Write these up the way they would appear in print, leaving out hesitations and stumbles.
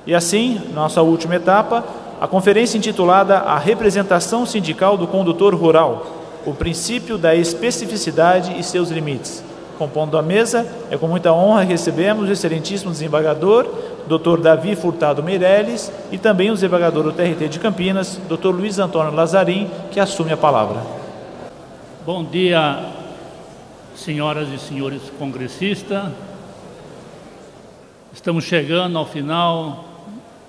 E assim, nossa última etapa, a conferência intitulada A Representação Sindical do Condutor Rural, o princípio da especificidade e seus limites. Compondo a mesa, é com muita honra que recebemos o excelentíssimo desembargador, Dr. Davi Furtado Meirelles, e também o desembargador do TRT de Campinas, Dr. Luiz Antônio Lazarim, que assume a palavra. Bom dia, senhoras e senhores congressistas. Estamos chegando ao final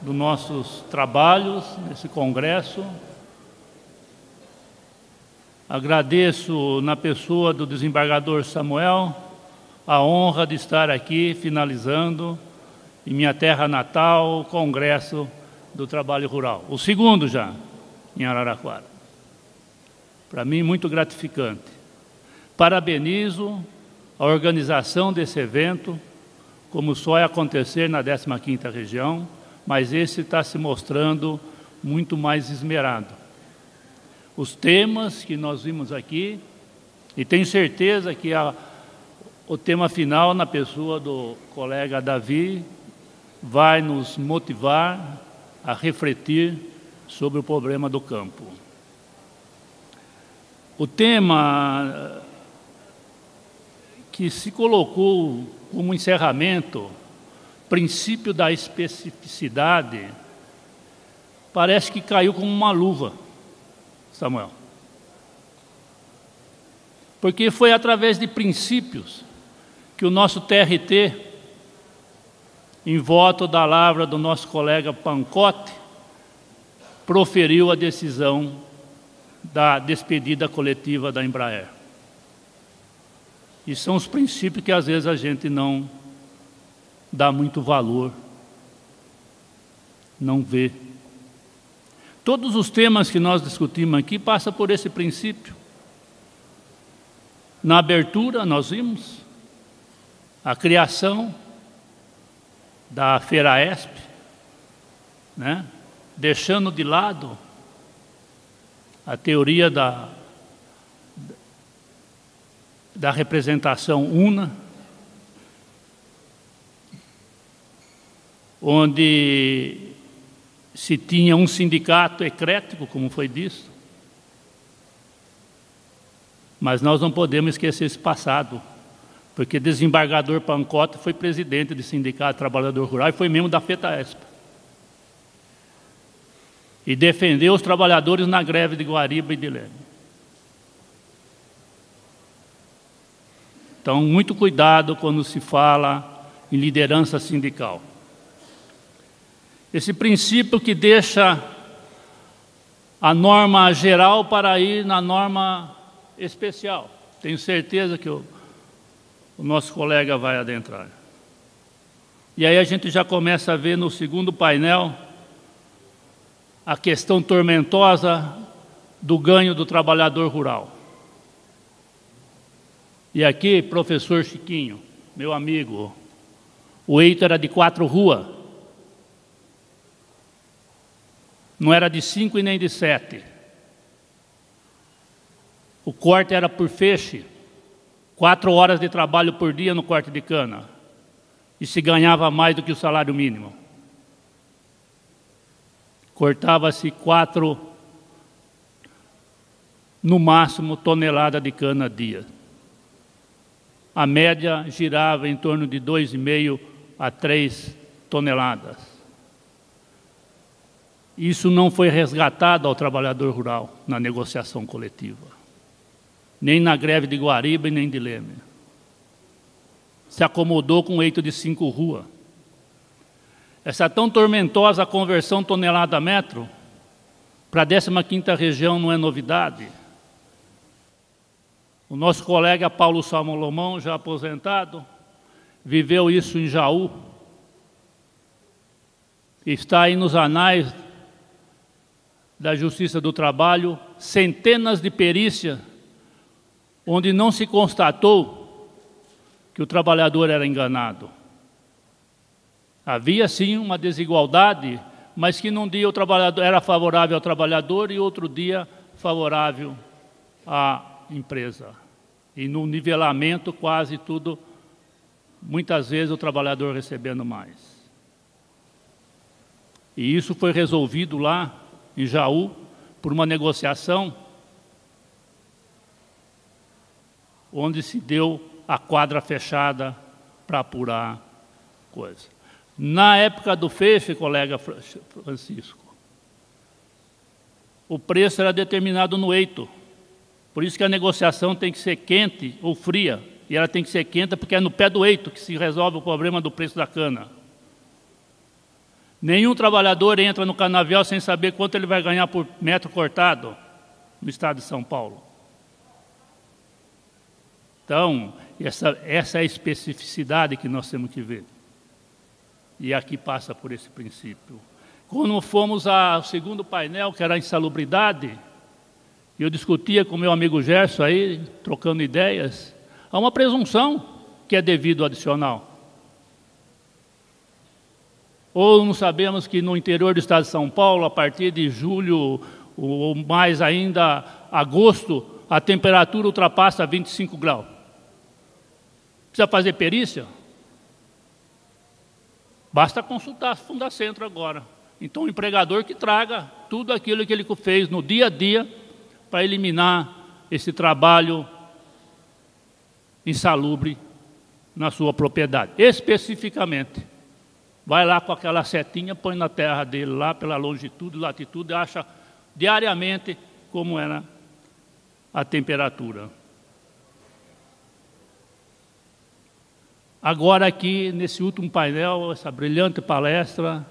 dos nossos trabalhos nesse congresso. Agradeço, na pessoa do desembargador Samuel, a honra de estar aqui finalizando, em minha terra natal, o Congresso do Trabalho Rural. O segundo já, em Araraquara. Para mim, muito gratificante. Parabenizo a organização desse evento, como só é acontecer na 15ª região, mas esse está se mostrando muito mais esmerado. Os temas que nós vimos aqui, e tenho certeza que o tema final, na pessoa do colega Davi, vai nos motivar a refletir sobre o problema do campo. O tema que se colocou como encerramento, princípio da especificidade, parece que caiu como uma luva, Samuel. Porque foi através de princípios que o nosso TRT, em voto da lavra do nosso colega Pancotti, proferiu a decisão da despedida coletiva da Embraer. E são os princípios que às vezes a gente não dá muito valor, não vê. Todos os temas que nós discutimos aqui passam por esse princípio. Na abertura, nós vimos a criação da FERAESP, né? Deixando de lado a teoria da representação una, onde se tinha um sindicato eclético, como foi dito, mas nós não podemos esquecer esse passado, porque desembargador Pancotti foi presidente do Sindicato Trabalhador Rural e foi membro da FETAESP. E defendeu os trabalhadores na greve de Guariba e de Leme. Então, muito cuidado quando se fala em liderança sindical. Esse princípio que deixa a norma geral para ir na norma especial. Tenho certeza que o nosso colega vai adentrar. E aí a gente já começa a ver no segundo painel a questão tormentosa do ganho do trabalhador rural. E aqui, professor Chiquinho, meu amigo, o eito era de 4 ruas. Não era de 5 e nem de 7. O corte era por feixe, 4 horas de trabalho por dia no corte de cana. E se ganhava mais do que o salário mínimo. Cortava-se 4, no máximo, toneladas de cana a dia. A média girava em torno de 2,5 a 3 toneladas. Isso não foi resgatado ao trabalhador rural na negociação coletiva, nem na greve de Guariba e nem de Leme. Se acomodou com um eito de 5 ruas. Essa tão tormentosa conversão tonelada a metro para a 15ª região não é novidade. O nosso colega Paulo Salomão, já aposentado, viveu isso em Jaú. Está aí nos anais da Justiça do Trabalho, centenas de perícias onde não se constatou que o trabalhador era enganado. Havia sim uma desigualdade, mas que num dia o trabalhador era favorável ao trabalhador e outro dia favorável à empresa. E no nivelamento quase tudo, muitas vezes o trabalhador recebendo mais. E isso foi resolvido lá em Jaú por uma negociação onde se deu a quadra fechada para apurar coisa. Na época do feixe, colega Francisco, o preço era determinado no eito. Por isso que a negociação tem que ser quente ou fria. E ela tem que ser quente porque é no pé do eito que se resolve o problema do preço da cana. Nenhum trabalhador entra no canavial sem saber quanto ele vai ganhar por metro cortado no estado de São Paulo. Então, essa é a especificidade que nós temos que ver. E aqui passa por esse princípio. Quando fomos ao segundo painel, que era a insalubridade, eu discutia com meu amigo Gerson aí, trocando ideias, há uma presunção que é devido ao adicional. Ou não sabemos que no interior do estado de São Paulo, a partir de julho, ou mais ainda agosto, a temperatura ultrapassa 25 graus. Precisa fazer perícia? Basta consultar a Fundacentro agora. Então, o empregador que traga tudo aquilo que ele fez no dia a dia para eliminar esse trabalho insalubre na sua propriedade. Especificamente, vai lá com aquela setinha, põe na terra dele lá pela longitude, latitude, e acha diariamente como era a temperatura. Agora aqui, nesse último painel, essa brilhante palestra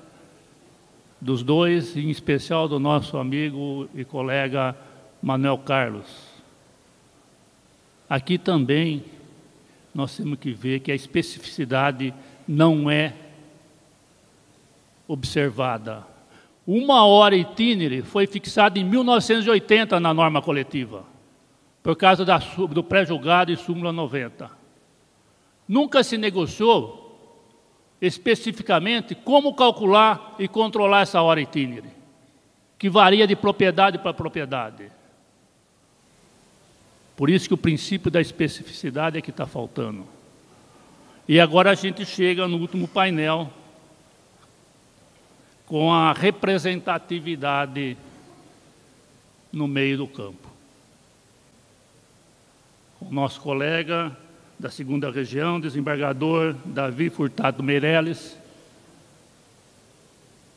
dos dois, em especial do nosso amigo e colega Manuel Carlos. Aqui também nós temos que ver que a especificidade não é observada. 1 hora itinerante foi fixada em 1980 na norma coletiva, por causa do pré-julgado e súmula 90. Nunca se negociou especificamente como calcular e controlar essa hora itinerante, que varia de propriedade para propriedade. Por isso que o princípio da especificidade é que está faltando. E agora a gente chega no último painel, com a representatividade no meio do campo. O nosso colega da 2ª região, desembargador Davi Furtado Meirelles,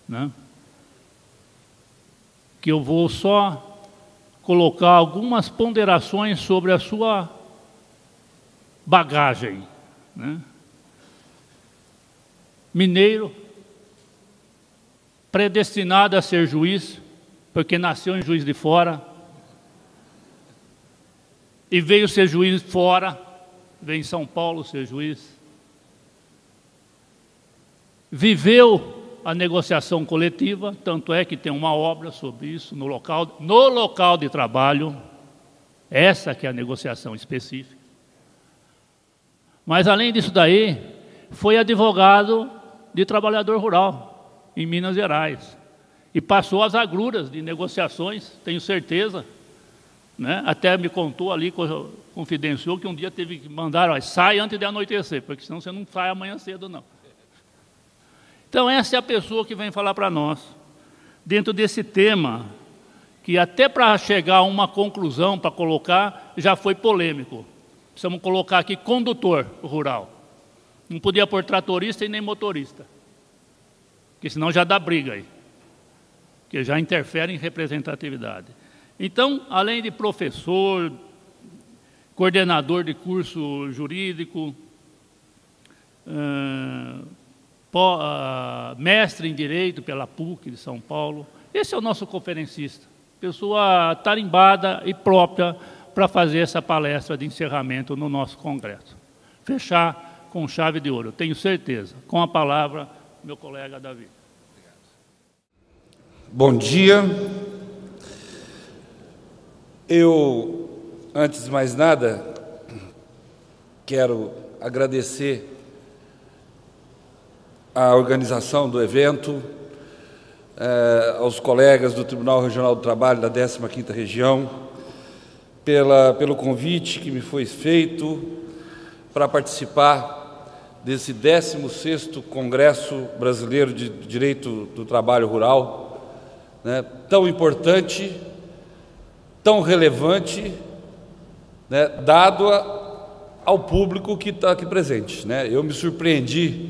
né? Que eu vou só colocar algumas ponderações sobre a sua bagagem, né? Mineiro, predestinado a ser juiz, porque nasceu em Juiz de Fora, e veio ser juiz fora, veio em São Paulo ser juiz. Viveu a negociação coletiva, tanto é que tem uma obra sobre isso no local de trabalho, essa que é a negociação específica. Mas além disso daí, foi advogado de trabalhador rural em Minas Gerais e passou as agruras de negociações, tenho certeza, né? Até me contou ali, confidenciou que um dia teve que mandar, ó, sai antes de anoitecer, porque senão você não sai amanhã cedo, não. Então essa é a pessoa que vem falar para nós, dentro desse tema, que até para chegar a uma conclusão, para colocar, já foi polêmico. Precisamos colocar aqui condutor rural. Não podia pôr tratorista e nem motorista, porque senão já dá briga aí, que já interfere em representatividade. Então, além de professor, coordenador de curso jurídico, mestre em Direito pela PUC de São Paulo, esse é o nosso conferencista, pessoa tarimbada e própria para fazer essa palestra de encerramento no nosso congresso. Fechar com chave de ouro, tenho certeza. Com a palavra, meu colega Davi. Bom dia. Eu, antes de mais nada, quero agradecer a organização do evento, aos colegas do Tribunal Regional do Trabalho da 15ª Região, pelo convite que me foi feito para participar desse 16º Congresso Brasileiro de Direito do Trabalho Rural, né, tão importante, tão relevante, né, dado ao público que está aqui presente, né? Eu me surpreendi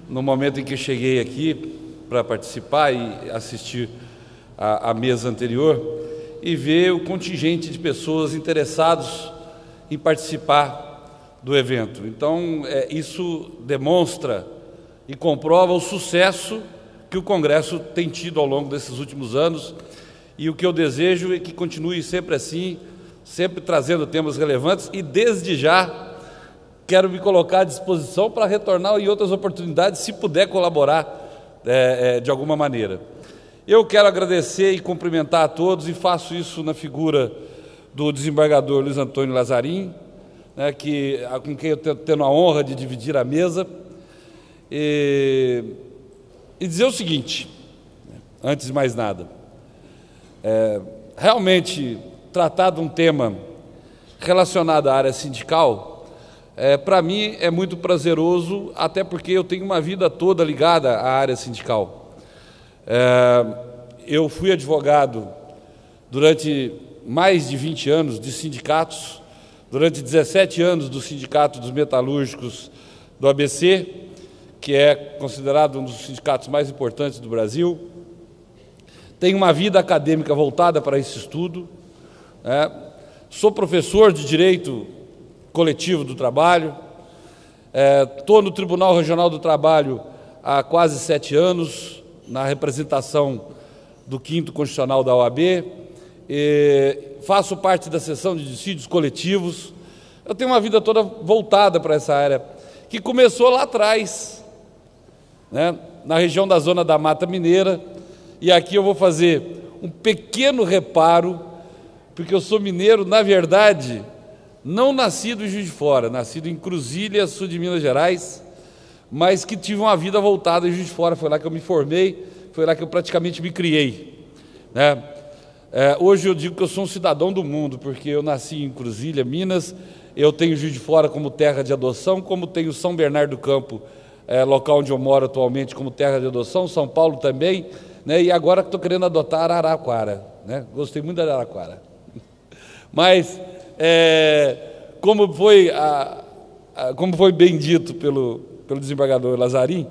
no momento em que cheguei aqui para participar e assistir à mesa anterior e ver o contingente de pessoas interessadas em participar do evento. Então, isso demonstra e comprova o sucesso que o Congresso tem tido ao longo desses últimos anos, e o que eu desejo é que continue sempre assim, sempre trazendo temas relevantes, e desde já quero me colocar à disposição para retornar em outras oportunidades, se puder colaborar de alguma maneira. Eu quero agradecer e cumprimentar a todos, e faço isso na figura do desembargador Luiz Antônio Lazzarin, né, com quem eu estou tendo a honra de dividir a mesa, e dizer o seguinte, antes de mais nada, realmente tratar de um tema relacionado à área sindical, para mim é muito prazeroso, até porque eu tenho uma vida toda ligada à área sindical. Eu fui advogado durante mais de 20 anos de sindicatos, durante 17 anos do Sindicato dos Metalúrgicos do ABC, que é considerado um dos sindicatos mais importantes do Brasil. Tenho uma vida acadêmica voltada para esse estudo, sou professor de Direito Coletivo do Trabalho, estou no Tribunal Regional do Trabalho há quase 7 anos, na representação do 5º Constitucional da OAB, faço parte da seção de dissídios coletivos. Eu tenho uma vida toda voltada para essa área, que começou lá atrás, né, na região da Zona da Mata Mineira, e aqui eu vou fazer um pequeno reparo, porque eu sou mineiro, na verdade, não nascido em Juiz de Fora, nascido em Cruzília, sul de Minas Gerais, mas que tive uma vida voltada em Juiz de Fora, foi lá que eu me formei, foi lá que eu praticamente me criei, né? Hoje eu digo que eu sou um cidadão do mundo, porque eu nasci em Cruzília, Minas, eu tenho Juiz de Fora como terra de adoção, como tenho São Bernardo do Campo, local onde eu moro atualmente, como terra de adoção, São Paulo também, né? E agora estou querendo adotar Araraquara, né? Gostei muito da Araraquara. Mas, como foi bem dito pelo desembargador Lazzarin,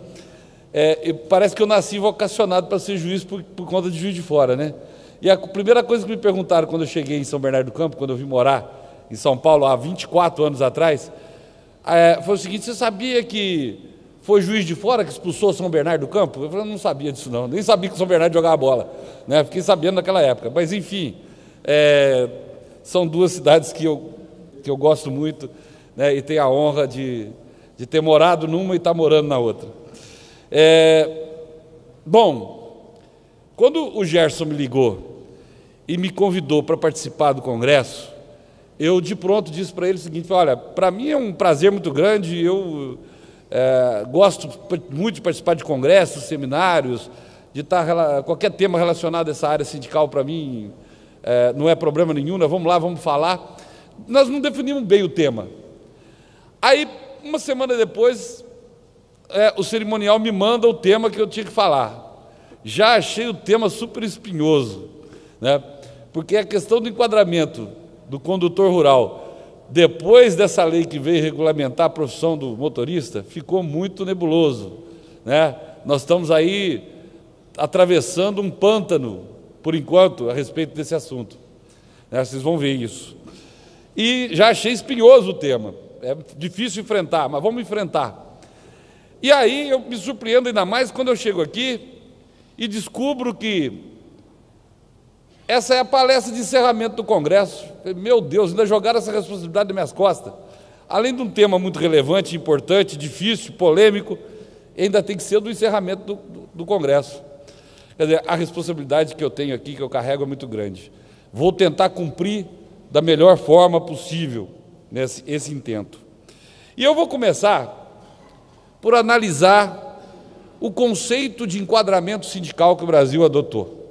parece que eu nasci vocacionado para ser juiz por conta de Juiz de Fora, né? E a primeira coisa que me perguntaram quando eu cheguei em São Bernardo do Campo, quando eu vim morar em São Paulo há 24 anos atrás, foi o seguinte: você sabia que foi Juiz de Fora que expulsou São Bernardo do Campo? Eu falei, não sabia disso não, nem sabia que São Bernardo jogava bola, né? Fiquei sabendo naquela época, mas enfim, são duas cidades que eu gosto muito, né? E tenho a honra de ter morado numa e estar morando na outra. Bom, quando o Gerson me ligou e me convidou para participar do Congresso, eu de pronto disse para ele o seguinte: olha, para mim é um prazer muito grande, eu gosto muito de participar de congressos, seminários, de estar, qualquer tema relacionado a essa área sindical para mim não é problema nenhum, nós vamos lá, vamos falar. Nós não definimos bem o tema. Aí, uma semana depois, o cerimonial me manda o tema que eu tinha que falar. Já achei o tema super espinhoso, né? Porque a questão do enquadramento do condutor rural, depois dessa lei que veio regulamentar a profissão do motorista, ficou muito nebuloso, né? Nós estamos aí atravessando um pântano, por enquanto, a respeito desse assunto, né? Vocês vão ver isso. E já achei espinhoso o tema, é difícil enfrentar, mas vamos enfrentar. E aí eu me surpreendo ainda mais quando eu chego aqui e descubro que essa é a palestra de encerramento do Congresso. Meu Deus, ainda jogaram essa responsabilidade nas minhas costas. Além de um tema muito relevante, importante, difícil, polêmico, ainda tem que ser do encerramento do Congresso. Quer dizer, a responsabilidade que eu tenho aqui, que eu carrego, é muito grande. Vou tentar cumprir da melhor forma possível esse intento. E eu vou começar por analisar o conceito de enquadramento sindical que o Brasil adotou.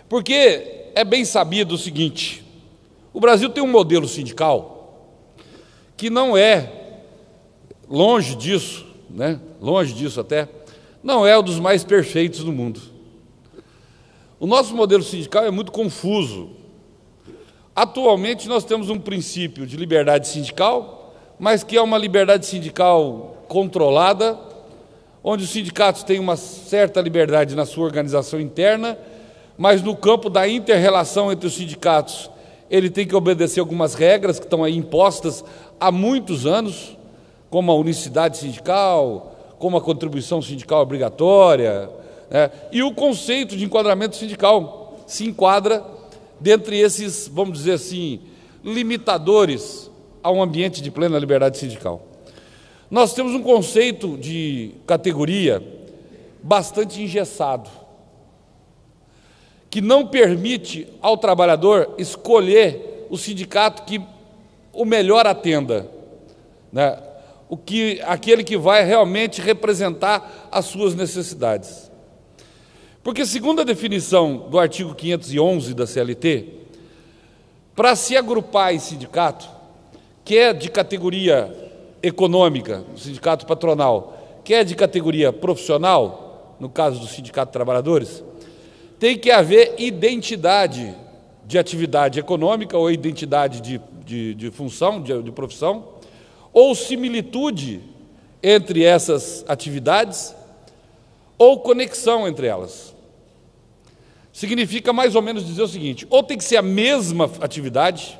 Porque é bem sabido o seguinte: o Brasil tem um modelo sindical que não é longe disso, né? Longe disso até, não é um dos mais perfeitos do mundo. O nosso modelo sindical é muito confuso. Atualmente nós temos um princípio de liberdade sindical, mas que é uma liberdade sindical controlada, onde os sindicatos têm uma certa liberdade na sua organização interna, mas no campo da inter-relação entre os sindicatos, ele tem que obedecer algumas regras que estão aí impostas há muitos anos, como a unicidade sindical, como a contribuição sindical obrigatória, né? E o conceito de enquadramento sindical se enquadra dentre esses, vamos dizer assim, limitadores a um ambiente de plena liberdade sindical. Nós temos um conceito de categoria bastante engessado, que não permite ao trabalhador escolher o sindicato que o melhor atenda, né? Aquele que vai realmente representar as suas necessidades. Porque, segundo a definição do artigo 511 da CLT, para se agrupar em sindicato, que é de categoria econômica, o sindicato patronal, que é de categoria profissional, no caso do sindicato de trabalhadores, tem que haver identidade de atividade econômica ou identidade de função, de profissão, ou similitude entre essas atividades, ou conexão entre elas. Significa mais ou menos dizer o seguinte: ou tem que ser a mesma atividade,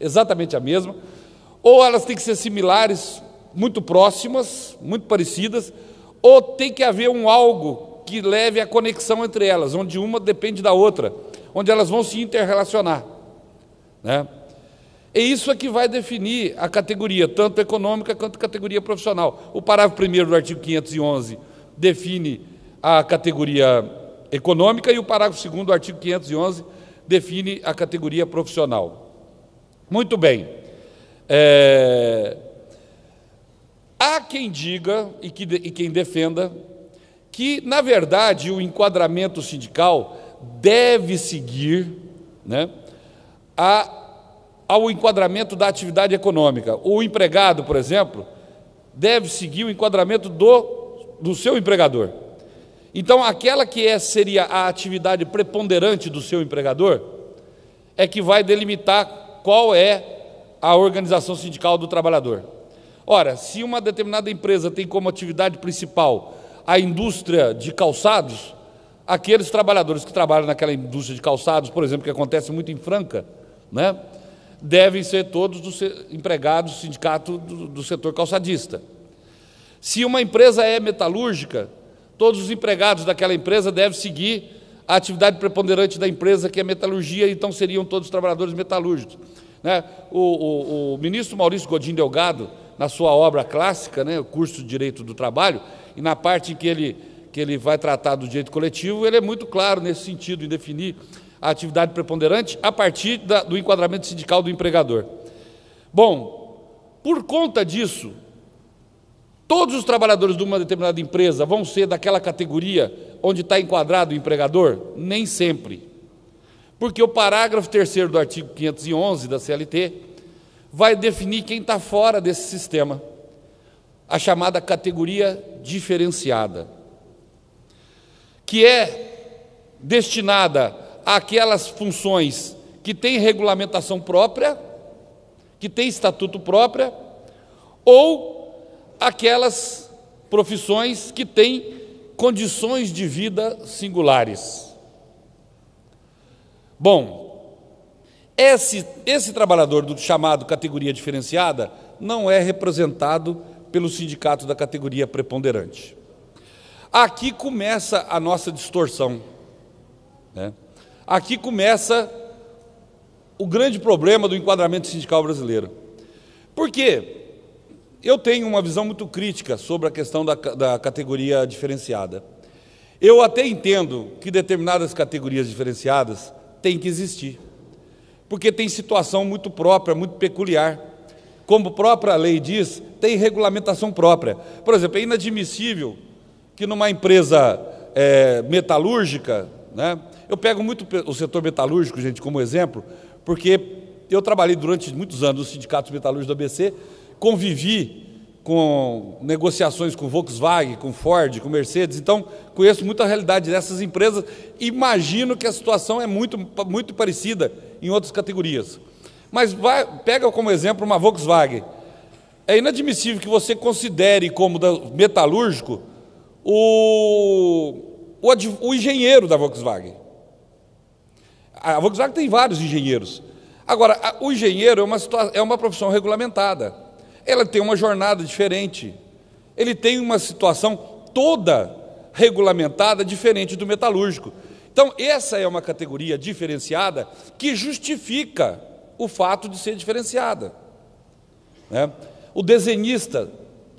exatamente a mesma, ou elas têm que ser similares, muito próximas, muito parecidas, ou tem que haver um algo que leve à conexão entre elas, onde uma depende da outra, onde elas vão se interrelacionar, né? E isso é que vai definir a categoria, tanto econômica quanto categoria profissional. O parágrafo 1º do artigo 511 define a categoria econômica e o parágrafo 2º do artigo 511 define a categoria profissional. Muito bem. Há quem diga e quem defenda que, na verdade, o enquadramento sindical deve seguir, né, ao enquadramento da atividade econômica. O empregado, por exemplo, deve seguir o enquadramento do seu empregador. Então, aquela que seria a atividade preponderante do seu empregador é que vai delimitar qual é a organização sindical do trabalhador. Ora, se uma determinada empresa tem como atividade principal a indústria de calçados, aqueles trabalhadores que trabalham naquela indústria de calçados, por exemplo, que acontece muito em Franca, né, devem ser todos empregados do sindicato do setor calçadista. Se uma empresa é metalúrgica, todos os empregados daquela empresa devem seguir a atividade preponderante da empresa, que é metalurgia, então seriam todos trabalhadores metalúrgicos, né? O ministro Maurício Godinho Delgado, na sua obra clássica, né, o curso de Direito do Trabalho, e na parte em que ele vai tratar do direito coletivo, ele é muito claro nesse sentido, em definir a atividade preponderante a partir do enquadramento sindical do empregador. Bom, por conta disso, todos os trabalhadores de uma determinada empresa vão ser daquela categoria onde está enquadrado o empregador? Nem sempre. Porque o parágrafo 3º do artigo 511 da CLT vai definir quem está fora desse sistema, a chamada categoria diferenciada, que é destinada àquelas funções que têm regulamentação própria, que têm estatuto próprio, ou aquelas profissões que têm condições de vida singulares. Bom, esse trabalhador do chamado categoria diferenciada não é representado pelo sindicato da categoria preponderante. Aqui começa a nossa distorção, né? Aqui começa o grande problema do enquadramento sindical brasileiro. Por quê? Eu tenho uma visão muito crítica sobre a questão da categoria diferenciada. Eu até entendo que determinadas categorias diferenciadas têm que existir, porque tem situação muito própria, muito peculiar. Como a própria lei diz, tem regulamentação própria. Por exemplo, é inadmissível que numa empresa metalúrgica, né, eu pego muito o setor metalúrgico, gente, como exemplo, porque eu trabalhei durante muitos anos nos sindicatos metalúrgicos do ABC, convivi com negociações com Volkswagen, com Ford, com Mercedes, então conheço muito a realidade dessas empresas, imagino que a situação é muito parecida em outras categorias. Mas pega como exemplo uma Volkswagen. É inadmissível que você considere como metalúrgico o engenheiro da Volkswagen. A Volkswagen tem vários engenheiros. Agora, o engenheiro é uma profissão regulamentada. Ela tem uma jornada diferente. Ele tem uma situação toda regulamentada diferente do metalúrgico. Então, essa é uma categoria diferenciada que justifica o fato de ser diferenciada, né? O desenhista,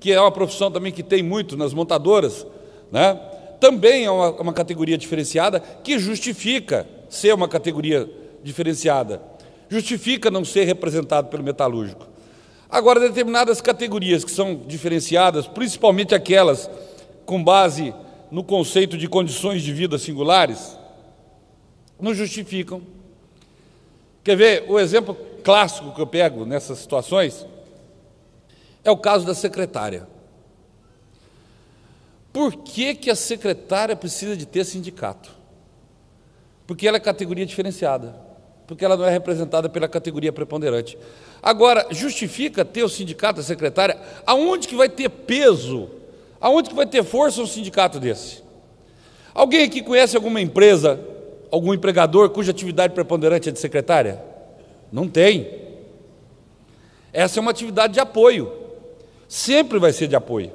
que é uma profissão também que tem muito nas montadoras, né? Também é uma categoria diferenciada que justifica ser uma categoria diferenciada, justifica não ser representado pelo metalúrgico. Agora, determinadas categorias que são diferenciadas, principalmente aquelas com base no conceito de condições de vida singulares, não justificam. Quer ver? O exemplo clássico que eu pego nessas situações é o caso da secretária. Por que a secretária precisa de ter sindicato? Porque ela é categoria diferenciada, porque ela não é representada pela categoria preponderante. Agora, justifica ter o sindicato da secretária? Aonde que vai ter peso? Aonde que vai ter força um sindicato desse? Alguém aqui conhece alguma empresa, algum empregador cuja atividade preponderante é de secretária? Não tem. Essa é uma atividade de apoio. Sempre vai ser de apoio,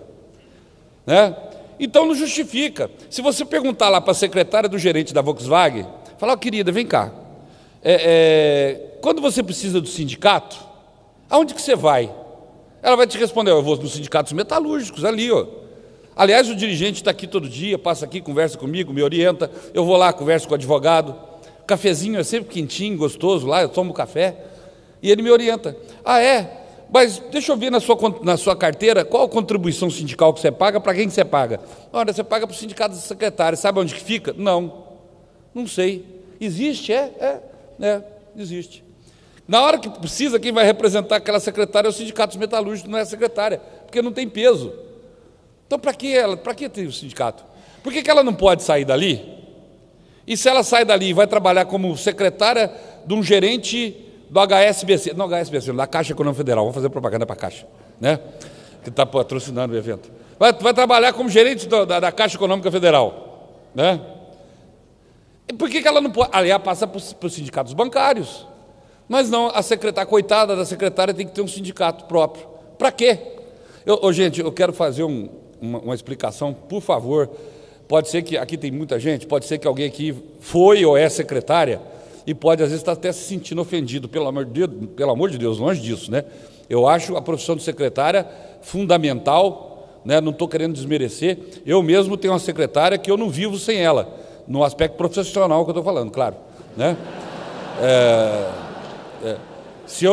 né? Então não justifica. Se você perguntar lá para a secretária do gerente da Volkswagen, falar: "Ó, querida, vem cá, quando você precisa do sindicato, aonde que você vai?" Ela vai te responder: "Eu vou nos sindicatos metalúrgicos ali, ó. Aliás, o dirigente está aqui todo dia, passa aqui, conversa comigo, me orienta, eu vou lá, converso com o advogado, o cafezinho é sempre quentinho, gostoso lá, eu tomo café, e ele me orienta. Ah, é? Mas deixa eu ver na sua carteira qual a contribuição sindical que você paga, para quem que você paga?" "Olha, você paga para o sindicato da secretária." "Sabe onde que fica?" Não sei. "Existe?" Existe. Na hora que precisa, quem vai representar aquela secretária é o sindicato metalúrgico, não é a secretária, porque não tem peso. Então, para que tem o sindicato? Por que ela não pode sair dali? E se ela sai dali e vai trabalhar como secretária de um gerente do HSBC, não da Caixa Econômica Federal, vamos fazer propaganda para a Caixa, né? Que está patrocinando o evento. Vai trabalhar como gerente da Caixa Econômica Federal, né? E por que ela não pode? Aliás, passa para os sindicatos bancários. Mas não, a secretária, coitada da secretária, tem que ter um sindicato próprio. Para quê? Gente, eu quero fazer uma explicação, por favor. Pode ser que aqui tem muita gente, pode ser que alguém aqui foi ou é secretária e pode às vezes estar até se sentindo ofendido, pelo amor de Deus, longe disso, né? Eu acho a profissão de secretária fundamental, né? Não estou querendo desmerecer. Eu mesmo tenho uma secretária que eu não vivo sem ela, no aspecto profissional que eu estou falando, claro, né? Se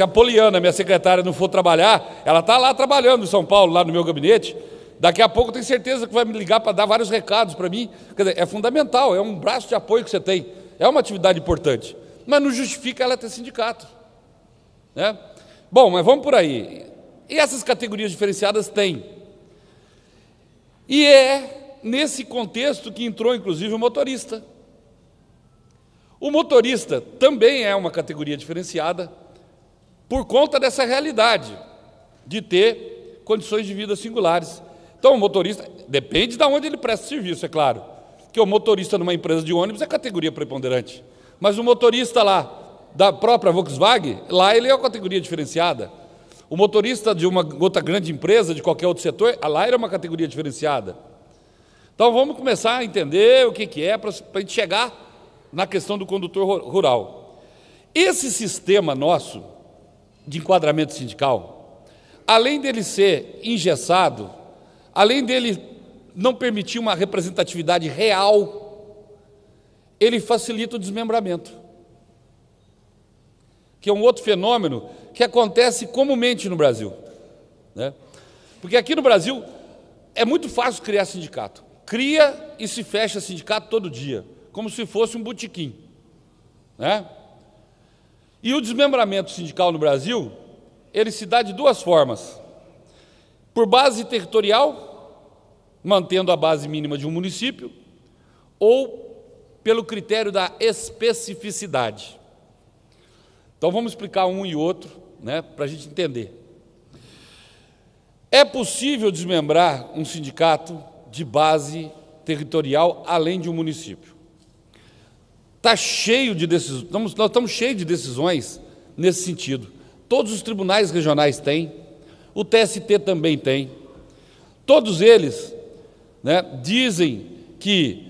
a Poliana, minha secretária, não for trabalhar, ela está lá trabalhando em São Paulo, lá no meu gabinete. Daqui a pouco eu tenho certeza que vai me ligar para dar vários recados para mim. Quer dizer, é fundamental, é um braço de apoio que você tem, é uma atividade importante, mas não justifica ela ter sindicato, né? Bom, mas vamos por aí. E essas categorias diferenciadas têm. E é nesse contexto que entrou, inclusive, o motorista. O motorista também é uma categoria diferenciada por conta dessa realidade de ter condições de vida singulares. Então, o motorista, depende de onde ele presta serviço, é claro, que o motorista numa empresa de ônibus é categoria preponderante, mas o motorista lá da própria Volkswagen, lá ele é uma categoria diferenciada. O motorista de uma outra grande empresa, de qualquer outro setor, lá ele é uma categoria diferenciada. Então, vamos começar a entender o que é para a gente chegar na questão do condutor rural. Esse sistema nosso de enquadramento sindical, além dele ser engessado, além dele não permitir uma representatividade real, ele facilita o desmembramento, que é um outro fenômeno que acontece comumente no Brasil, né? Porque aqui no Brasil é muito fácil criar sindicato. Cria e se fecha sindicato todo dia, como se fosse um botequim, né? E o desmembramento sindical no Brasil, ele se dá de duas formas. por base territorial, mantendo a base mínima de um município, ou pelo critério da especificidade. Então vamos explicar um e outro, né, para a gente entender. É possível desmembrar um sindicato de base territorial além de um município. Está cheio de decisões, nós estamos cheios de decisões nesse sentido. Todos os tribunais regionais têm, o TST também tem. Todos eles, né, dizem que,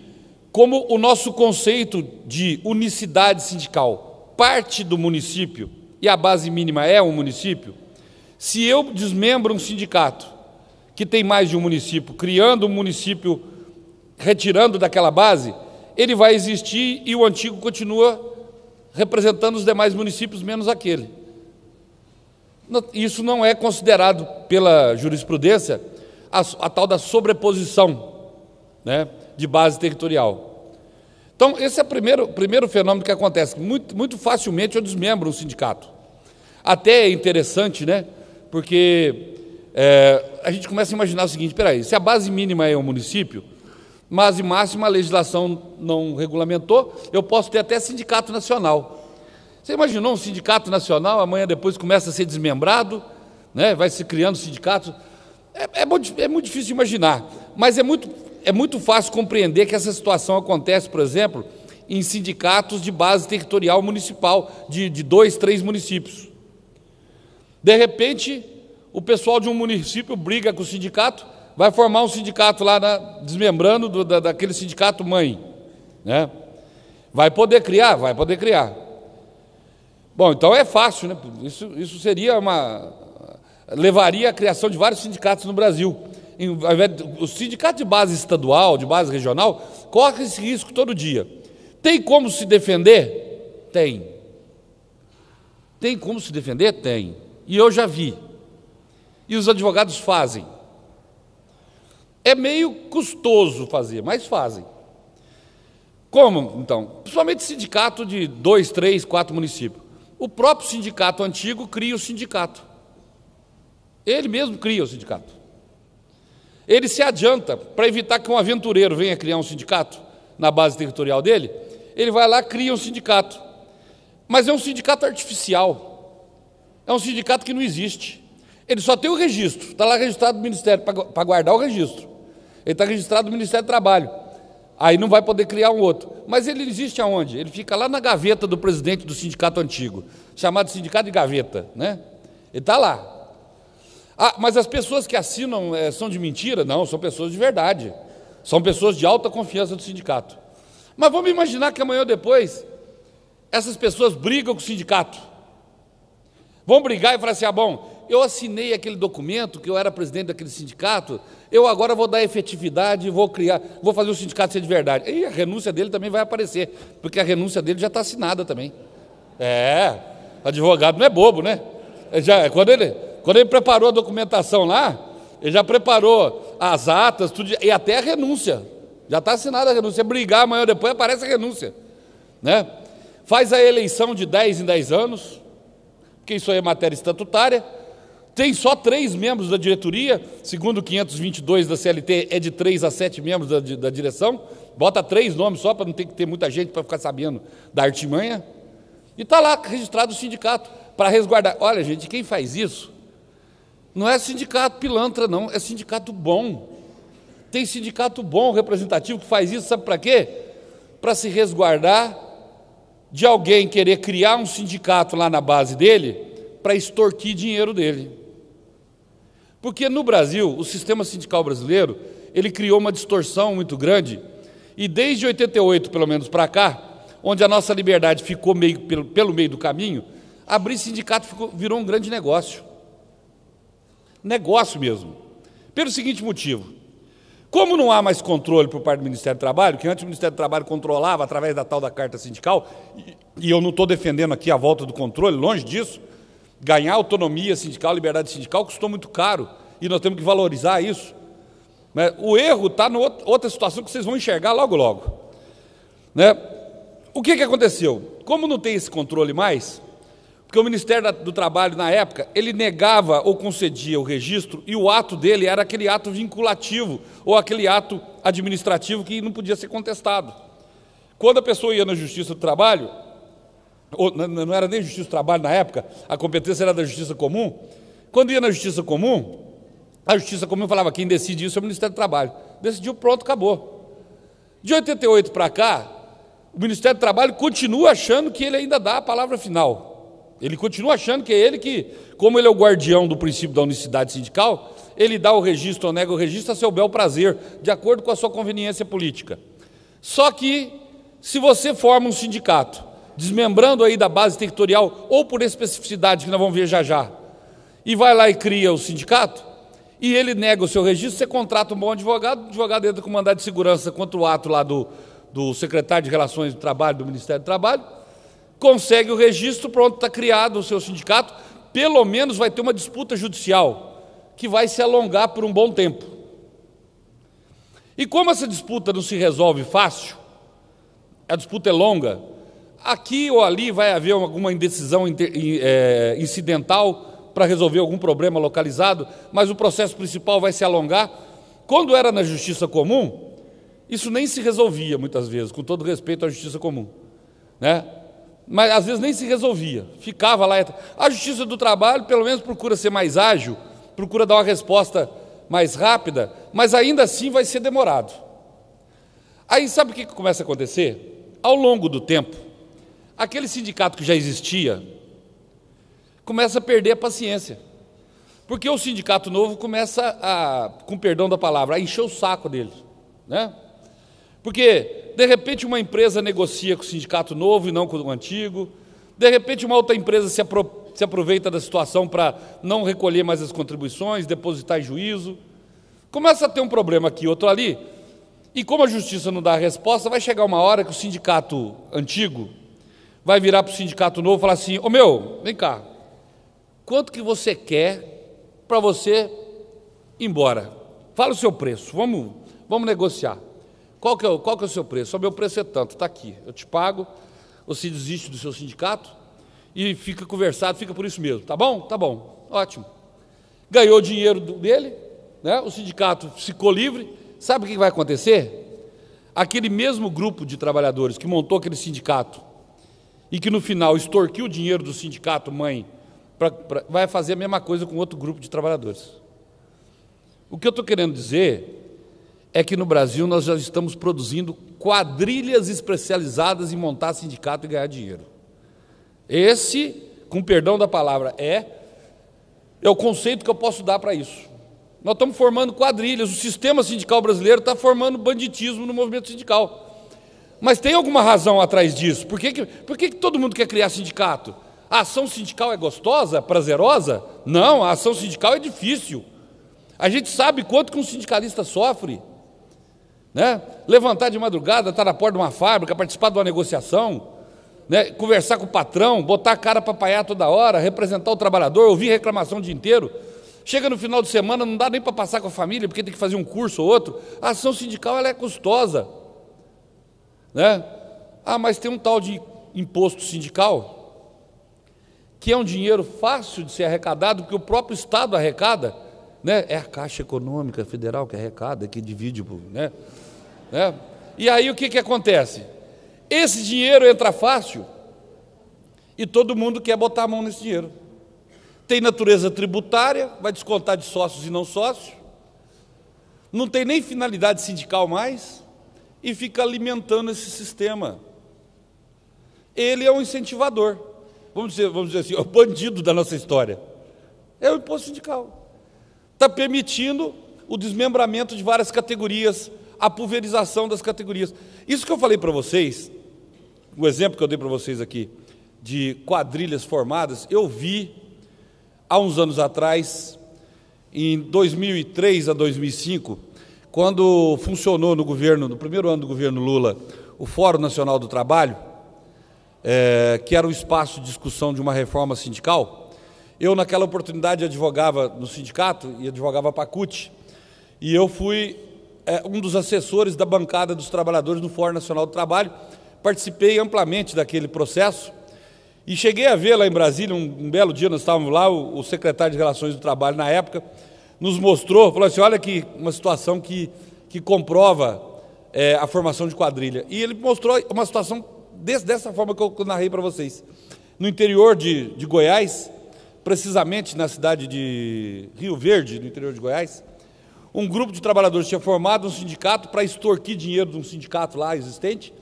como o nosso conceito de unicidade sindical parte do município e a base mínima é um município, se eu desmembro um sindicato que tem mais de um município, criando um município, retirando daquela base, ele vai existir e o antigo continua representando os demais municípios, menos aquele. Isso não é considerado pela jurisprudência a tal da sobreposição, né, de base territorial. Então, esse é o primeiro fenômeno que acontece. Muito facilmente eu desmembro um sindicato. Até é interessante, né, porque a gente começa a imaginar o seguinte: espera aí, se a base mínima é um município, mas, em máxima, a legislação não regulamentou, eu posso ter até sindicato nacional. Você imaginou um sindicato nacional, amanhã depois começa a ser desmembrado, né, vai se criando sindicatos? É muito difícil de imaginar, mas é muito fácil compreender que essa situação acontece, por exemplo, em sindicatos de base territorial municipal, de 2, 3 municípios. De repente, o pessoal de um município briga com o sindicato, vai formar um sindicato lá, desmembrando daquele sindicato mãe, né? Vai poder criar? Vai poder criar. Bom, então é fácil, né? Isso seria levaria à criação de vários sindicatos no Brasil. O sindicato de base estadual, de base regional, corre esse risco todo dia. Tem como se defender? Tem. Tem como se defender? Tem. E eu já vi. E os advogados fazem. É meio custoso fazer, mas fazem. Como, então? Principalmente sindicato de 2, 3, 4 municípios. O próprio sindicato antigo cria o sindicato. Ele mesmo cria o sindicato. Ele se adianta, para evitar que um aventureiro venha criar um sindicato na base territorial dele, ele vai lá e cria um sindicato. Mas é um sindicato artificial. É um sindicato que não existe. Ele só tem o registro, está lá registrado no Ministério, para guardar o registro. Ele está registrado no Ministério do Trabalho. Aí não vai poder criar um outro. Mas ele existe aonde? Ele fica lá na gaveta do presidente do sindicato antigo, chamado sindicato de gaveta, né? Ele está lá. Ah, mas as pessoas que assinam são de mentira? Não, são pessoas de verdade. São pessoas de alta confiança do sindicato. Mas vamos imaginar que amanhã ou depois essas pessoas brigam com o sindicato. Vão brigar e falar assim: ah, bom, eu assinei aquele documento que eu era presidente daquele sindicato, eu agora vou dar efetividade e vou fazer o sindicato ser de verdade. E a renúncia dele também vai aparecer, porque a renúncia dele já está assinada também. Advogado não é bobo, né? Quando ele preparou a documentação lá, ele já preparou as atas, tudo, e até a renúncia. Já está assinada a renúncia. Brigar amanhã ou depois aparece a renúncia, né? Faz a eleição de 10 em 10 anos, porque isso aí é matéria estatutária. Tem só 3 membros da diretoria, segundo o 522 da CLT, é de 3 a 7 membros da direção. Bota 3 nomes só, para não ter que ter muita gente para ficar sabendo da artimanha. E está lá registrado o sindicato, para resguardar. Olha, gente, quem faz isso não é sindicato pilantra, não, é sindicato bom. Tem sindicato bom, representativo, que faz isso, sabe para quê? Para se resguardar de alguém querer criar um sindicato lá na base dele, para extorquir dinheiro dele. Porque no Brasil, o sistema sindical brasileiro, ele criou uma distorção muito grande, e desde 88, pelo menos, para cá, onde a nossa liberdade ficou pelo meio do caminho, abrir sindicato virou um grande negócio. Negócio mesmo. Pelo seguinte motivo: como não há mais controle por parte do Ministério do Trabalho, que antes o Ministério do Trabalho controlava através da tal da carta sindical, e eu não estou defendendo aqui a volta do controle, longe disso. Ganhar autonomia sindical, liberdade sindical, custou muito caro, e nós temos que valorizar isso. O erro está em outra situação que vocês vão enxergar logo, logo. O que aconteceu? Como não tem esse controle mais, Porque o Ministério do Trabalho, na época, ele negava ou concedia o registro e o ato dele era aquele ato vinculativo ou aquele ato administrativo que não podia ser contestado. Quando a pessoa ia na Justiça do Trabalho, ou não era nem Justiça do Trabalho na época, a competência era da Justiça Comum, quando ia na Justiça Comum, a Justiça Comum falava, quem decide isso é o Ministério do Trabalho. Decidiu, pronto, acabou. De 88 para cá, o Ministério do Trabalho continua achando que ele ainda dá a palavra final. Ele continua achando que é ele que, como ele é o guardião do princípio da unicidade sindical, ele dá o registro ou nega o registro a seu bel prazer, de acordo com a sua conveniência política. Só que, se você forma um sindicato, desmembrando aí da base territorial, ou por especificidade, que nós vamos ver já já, e vai lá e cria o sindicato, e ele nega o seu registro, você contrata um bom advogado, o advogado entra com mandado de segurança contra o ato lá do secretário de Relações do Trabalho, do Ministério do Trabalho, consegue o registro, pronto, está criado o seu sindicato, pelo menos vai ter uma disputa judicial, que vai se alongar por um bom tempo. E como essa disputa não se resolve fácil, a disputa é longa, aqui ou ali vai haver alguma indecisão incidental para resolver algum problema localizado, mas o processo principal vai se alongar. Quando era na Justiça Comum, isso nem se resolvia muitas vezes, com todo respeito à Justiça Comum, né? Mas às vezes nem se resolvia, ficava lá. A Justiça do Trabalho pelo menos procura ser mais ágil, procura dar uma resposta mais rápida, mas ainda assim vai ser demorado. Aí sabe o que começa a acontecer? Ao longo do tempo, aquele sindicato que já existia começa a perder a paciência, porque o sindicato novo começa a, com perdão da palavra, a encher o saco dele, né? Porque, de repente, uma empresa negocia com o sindicato novo e não com o antigo, de repente, uma outra empresa se aproveita da situação para não recolher mais as contribuições, depositar em juízo, começa a ter um problema aqui, outro ali, e como a justiça não dá a resposta, vai chegar uma hora que o sindicato antigo vai virar para o sindicato novo e falar assim, ô meu, vem cá, quanto que você quer para você ir embora? Fala o seu preço, vamos negociar. Qual que é o seu preço? O meu preço é tanto, está aqui, eu te pago, você desiste do seu sindicato e fica conversado, fica por isso mesmo, tá bom? Tá bom, ótimo. Ganhou o dinheiro dele, né? O sindicato ficou livre, sabe o que vai acontecer? Aquele mesmo grupo de trabalhadores que montou aquele sindicato e que no final extorquiu o dinheiro do sindicato mãe, vai fazer a mesma coisa com outro grupo de trabalhadores. O que eu estou querendo dizer é que no Brasil nós já estamos produzindo quadrilhas especializadas em montar sindicato e ganhar dinheiro. Esse, com perdão da palavra, é o conceito que eu posso dar para isso. Nós estamos formando quadrilhas, o sistema sindical brasileiro está formando banditismo no movimento sindical. Mas tem alguma razão atrás disso? Por que todo mundo quer criar sindicato? A ação sindical é gostosa, prazerosa? Não, a ação sindical é difícil. A gente sabe quanto que um sindicalista sofre, né? Levantar de madrugada, estar na porta de uma fábrica, participar de uma negociação, né? Conversar com o patrão, botar a cara para apanhar toda hora, representar o trabalhador, ouvir reclamação o dia inteiro. Chega no final de semana, não dá nem para passar com a família, porque tem que fazer um curso ou outro. A ação sindical ela é custosa, né? Ah, mas tem um tal de imposto sindical, que é um dinheiro fácil de ser arrecadado, porque o próprio Estado arrecada, né? É a Caixa Econômica Federal que arrecada, que divide, né? E aí o que acontece? Esse dinheiro entra fácil e todo mundo quer botar a mão nesse dinheiro. Tem natureza tributária, vai descontar de sócios e não sócios, não tem nem finalidade sindical mais e fica alimentando esse sistema. Ele é um incentivador, vamos dizer assim, é o bandido da nossa história. É o imposto sindical. Está permitindo o desmembramento de várias categorias, a pulverização das categorias. Isso que eu falei para vocês, o exemplo que eu dei para vocês aqui, de quadrilhas formadas, eu vi há uns anos atrás, em 2003 a 2005, quando funcionou no governo, no primeiro ano do governo Lula, o Fórum Nacional do Trabalho, que era um espaço de discussão de uma reforma sindical. Eu, naquela oportunidade, advogava no sindicato e advogava para a CUT, e eu fui um dos assessores da bancada dos trabalhadores no Fórum Nacional do Trabalho, participei amplamente daquele processo, E cheguei a ver lá em Brasília, um belo dia, nós estávamos lá, o secretário de Relações do Trabalho, na época, nos mostrou, falou assim, olha aqui, uma situação que comprova a formação de quadrilha. E ele mostrou uma situação dessa forma que eu narrei para vocês. No interior de Goiás, precisamente na cidade de Rio Verde, no interior de Goiás, um grupo de trabalhadores tinha formado um sindicato para extorquir dinheiro de um sindicato lá existente,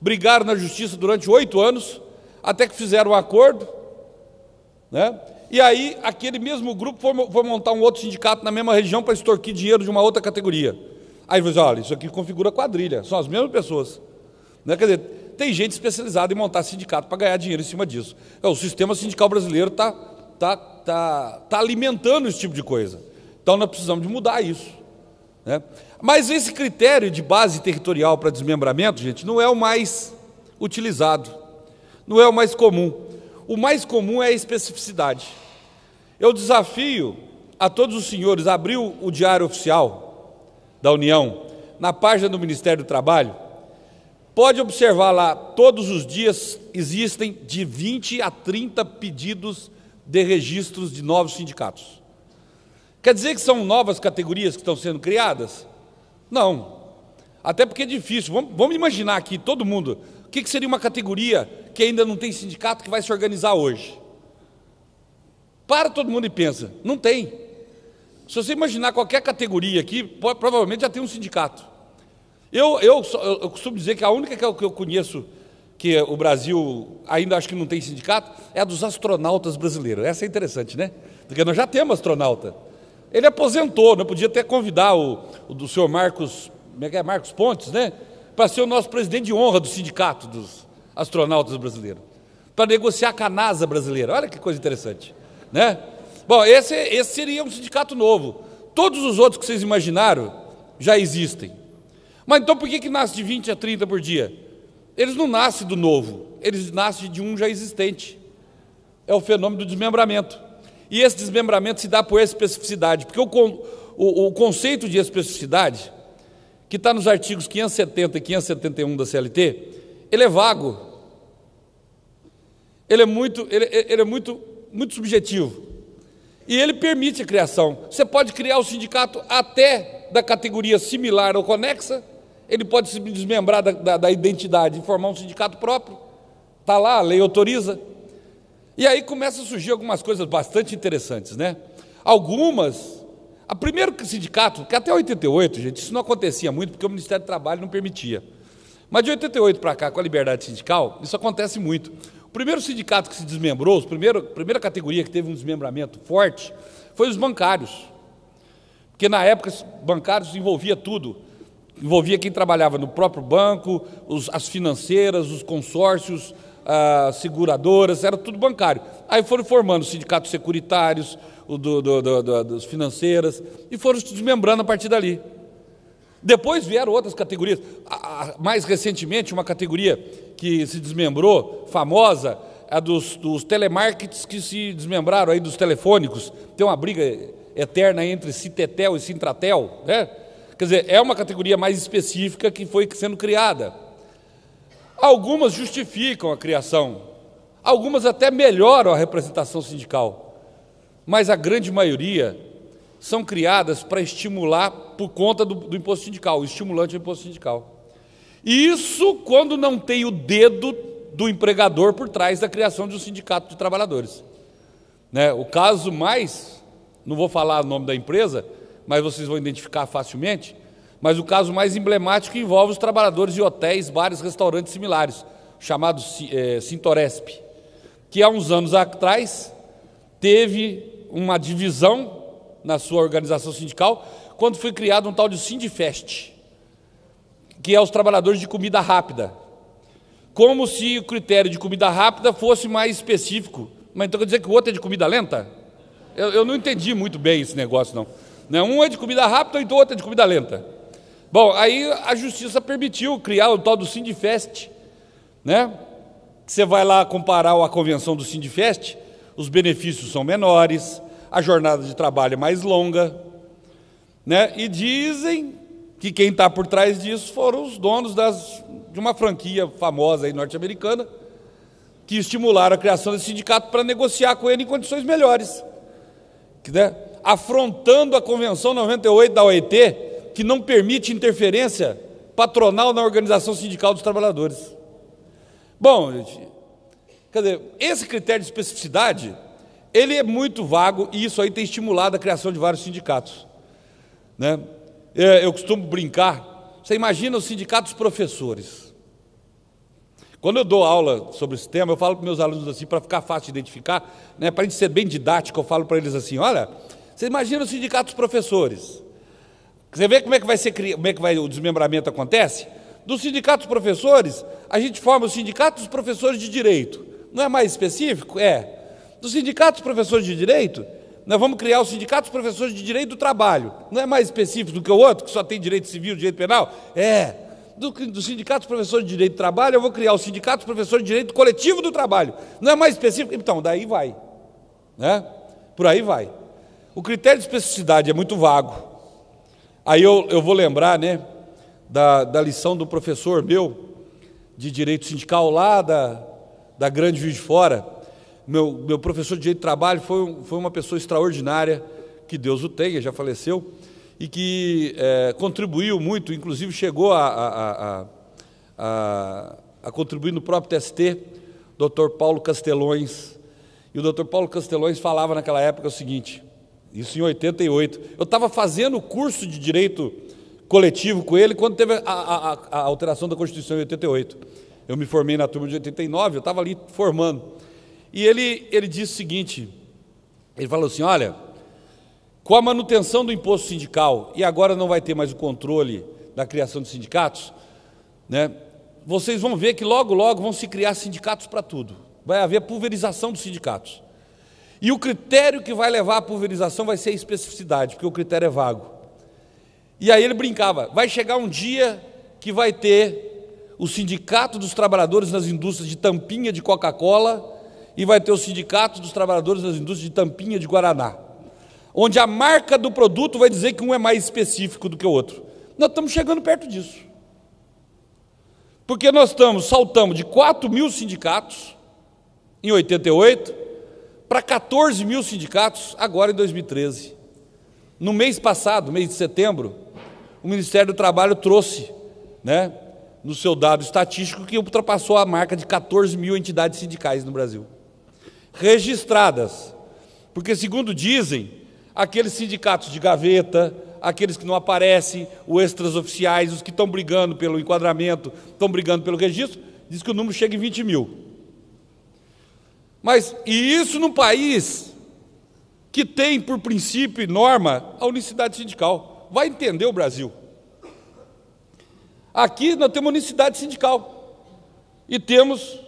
brigaram na justiça durante 8 anos, até que fizeram um acordo, né? E aí aquele mesmo grupo foi montar um outro sindicato na mesma região para extorquir dinheiro de uma outra categoria. Aí você olha, isso aqui configura quadrilha, são as mesmas pessoas, né? Quer dizer, tem gente especializada em montar sindicato para ganhar dinheiro em cima disso. O sistema sindical brasileiro está alimentando esse tipo de coisa. Então nós precisamos de mudar isso, né? Mas esse critério de base territorial para desmembramento, gente, não é o mais utilizado. Não é o mais comum. O mais comum é a especificidade. Eu desafio a todos os senhores a abrir o Diário Oficial da União, na página do Ministério do Trabalho. Pode observar lá, todos os dias existem de 20 a 30 pedidos de registros de novos sindicatos. Quer dizer que são novas categorias que estão sendo criadas? Não. Até porque é difícil. Vamos imaginar aqui, todo mundo, o que seria uma categoria que ainda não tem sindicato que vai se organizar hoje? Para todo mundo e pensa, não tem. Se você imaginar qualquer categoria aqui, provavelmente já tem um sindicato. Eu costumo dizer que a única que eu conheço que o Brasil ainda acho que não tem sindicato é a dos astronautas brasileiros. Essa é interessante, né? Porque nós já temos astronauta. Ele aposentou, não podia até convidar o do senhor Marcos, Marcos Pontes, né? Para ser o nosso presidente de honra do sindicato dos astronautas brasileiros, para negociar com a NASA brasileira. Olha que coisa interessante, né? Bom, esse seria um sindicato novo. Todos os outros que vocês imaginaram já existem. Mas então por que nasce de 20 a 30 por dia? Eles não nascem do novo, eles nascem de um já existente. É o fenômeno do desmembramento. E esse desmembramento se dá por especificidade, porque o conceito de especificidade, que está nos artigos 570 e 571 da CLT, ele é vago. Ele é muito subjetivo. E ele permite a criação. Você pode criar o sindicato até da categoria similar ou conexa, ele pode se desmembrar da identidade e formar um sindicato próprio. Está lá, a lei autoriza. E aí começa a surgir algumas coisas bastante interessantes, né? A primeiro sindicato, que até 88, gente, isso não acontecia muito, porque o Ministério do Trabalho não permitia. Mas de 88 para cá, com a liberdade sindical, isso acontece muito. O primeiro sindicato que se desmembrou, a primeira categoria que teve um desmembramento forte, foi os bancários. Porque na época, os bancários envolvia tudo. Envolvia quem trabalhava no próprio banco, as financeiras, os consórcios, as seguradoras, era tudo bancário. Aí foram formando os sindicatos securitários, das financeiras, e foram se desmembrando a partir dali. Depois vieram outras categorias. Mais recentemente, uma categoria que se desmembrou, famosa, é dos telemarketers que se desmembraram, aí dos telefônicos. Tem uma briga eterna entre Citetel e Sintratel, né? Quer dizer, é uma categoria mais específica que foi sendo criada. Algumas justificam a criação, algumas até melhoram a representação sindical, mas a grande maioria são criadas para estimular por conta do imposto sindical, o estimulante é o imposto sindical. E isso quando não tem o dedo do empregador por trás da criação de um sindicato de trabalhadores, né? O caso mais, não vou falar o nome da empresa, mas vocês vão identificar facilmente, mas o caso mais emblemático envolve os trabalhadores de hotéis, bares, restaurantes similares, chamado Sintoresp, que há uns anos atrás teve uma divisão na sua organização sindical, quando foi criado um tal de Sindifest, que é os trabalhadores de comida rápida, como se o critério de comida rápida fosse mais específico. Mas então quer dizer que o outro é de comida lenta? Eu não entendi muito bem esse negócio, não. Um é de comida rápida e o outro é de comida lenta. Bom, aí a justiça permitiu criar o tal do Sindifest, né? Você vai lá comparar a convenção do Sindifest, os benefícios são menores, a jornada de trabalho é mais longa, né? E dizem que quem está por trás disso foram os donos de uma franquia famosa aí norte-americana, que estimularam a criação desse sindicato para negociar com ele em condições melhores, né? Afrontando a Convenção 98 da OIT, que não permite interferência patronal na organização sindical dos trabalhadores. Bom, gente, quer dizer, esse critério de especificidade, ele é muito vago e isso aí tem estimulado a criação de vários sindicatos, né? Eu costumo brincar, você imagina os sindicatos professores. Quando eu dou aula sobre esse tema, eu falo para meus alunos assim, para ficar fácil de identificar, né, para a gente ser bem didático, eu falo para eles assim, olha, você imagina os sindicatos professores. Você vê como é que vai ser, como é que o desmembramento acontece? Dos sindicatos professores, a gente forma os sindicatos dos professores de direito. Não é mais específico? É. Dos sindicatos professores de direito, nós vamos criar os sindicatos professores de direito do trabalho. Não é mais específico do que o outro, que só tem direito civil, direito penal? É. Dos sindicatos professores de direito do trabalho, eu vou criar os sindicatos professores de direito coletivo do trabalho. Não é mais específico? Então, daí vai, né? Por aí vai. O critério de especificidade é muito vago. Aí eu vou lembrar, né, da lição do professor meu de direito sindical lá da Grande Juiz de Fora. Meu professor de direito do trabalho foi uma pessoa extraordinária, que Deus o tenha, já faleceu, e que contribuiu muito, inclusive chegou a contribuir no próprio TST, Dr. Paulo Castelões. E o Dr. Paulo Castelões falava naquela época o seguinte, isso em 88, eu estava fazendo o curso de direito coletivo com ele quando teve a alteração da Constituição em 88. Eu me formei na turma de 89, eu estava ali formando. E ele disse o seguinte, ele falou assim, olha, com a manutenção do imposto sindical, e agora não vai ter mais o controle da criação de sindicatos, né, vocês vão ver que logo, logo vão se criar sindicatos para tudo. Vai haver pulverização dos sindicatos. E o critério que vai levar à pulverização vai ser a especificidade, porque o critério é vago. E aí ele brincava, vai chegar um dia que vai ter o sindicato dos trabalhadores nas indústrias de tampinha de Coca-Cola e vai ter o sindicato dos trabalhadores nas indústrias de tampinha de Guaraná, onde a marca do produto vai dizer que um é mais específico do que o outro. Nós estamos chegando perto disso. Porque nós saltamos de 4 mil sindicatos em 88 para 14 mil sindicatos agora em 2013. No mês passado, mês de setembro, o Ministério do Trabalho trouxe, né, no seu dado estatístico, que ultrapassou a marca de 14 mil entidades sindicais no Brasil. Registradas. Porque, segundo dizem, aqueles sindicatos de gaveta, aqueles que não aparecem, os extras oficiais, os que estão brigando pelo enquadramento, estão brigando pelo registro, diz que o número chega em 20 mil. Mas, e isso num país que tem por princípio e norma a unicidade sindical. Vai entender o Brasil. Aqui nós temos unicidade sindical e temos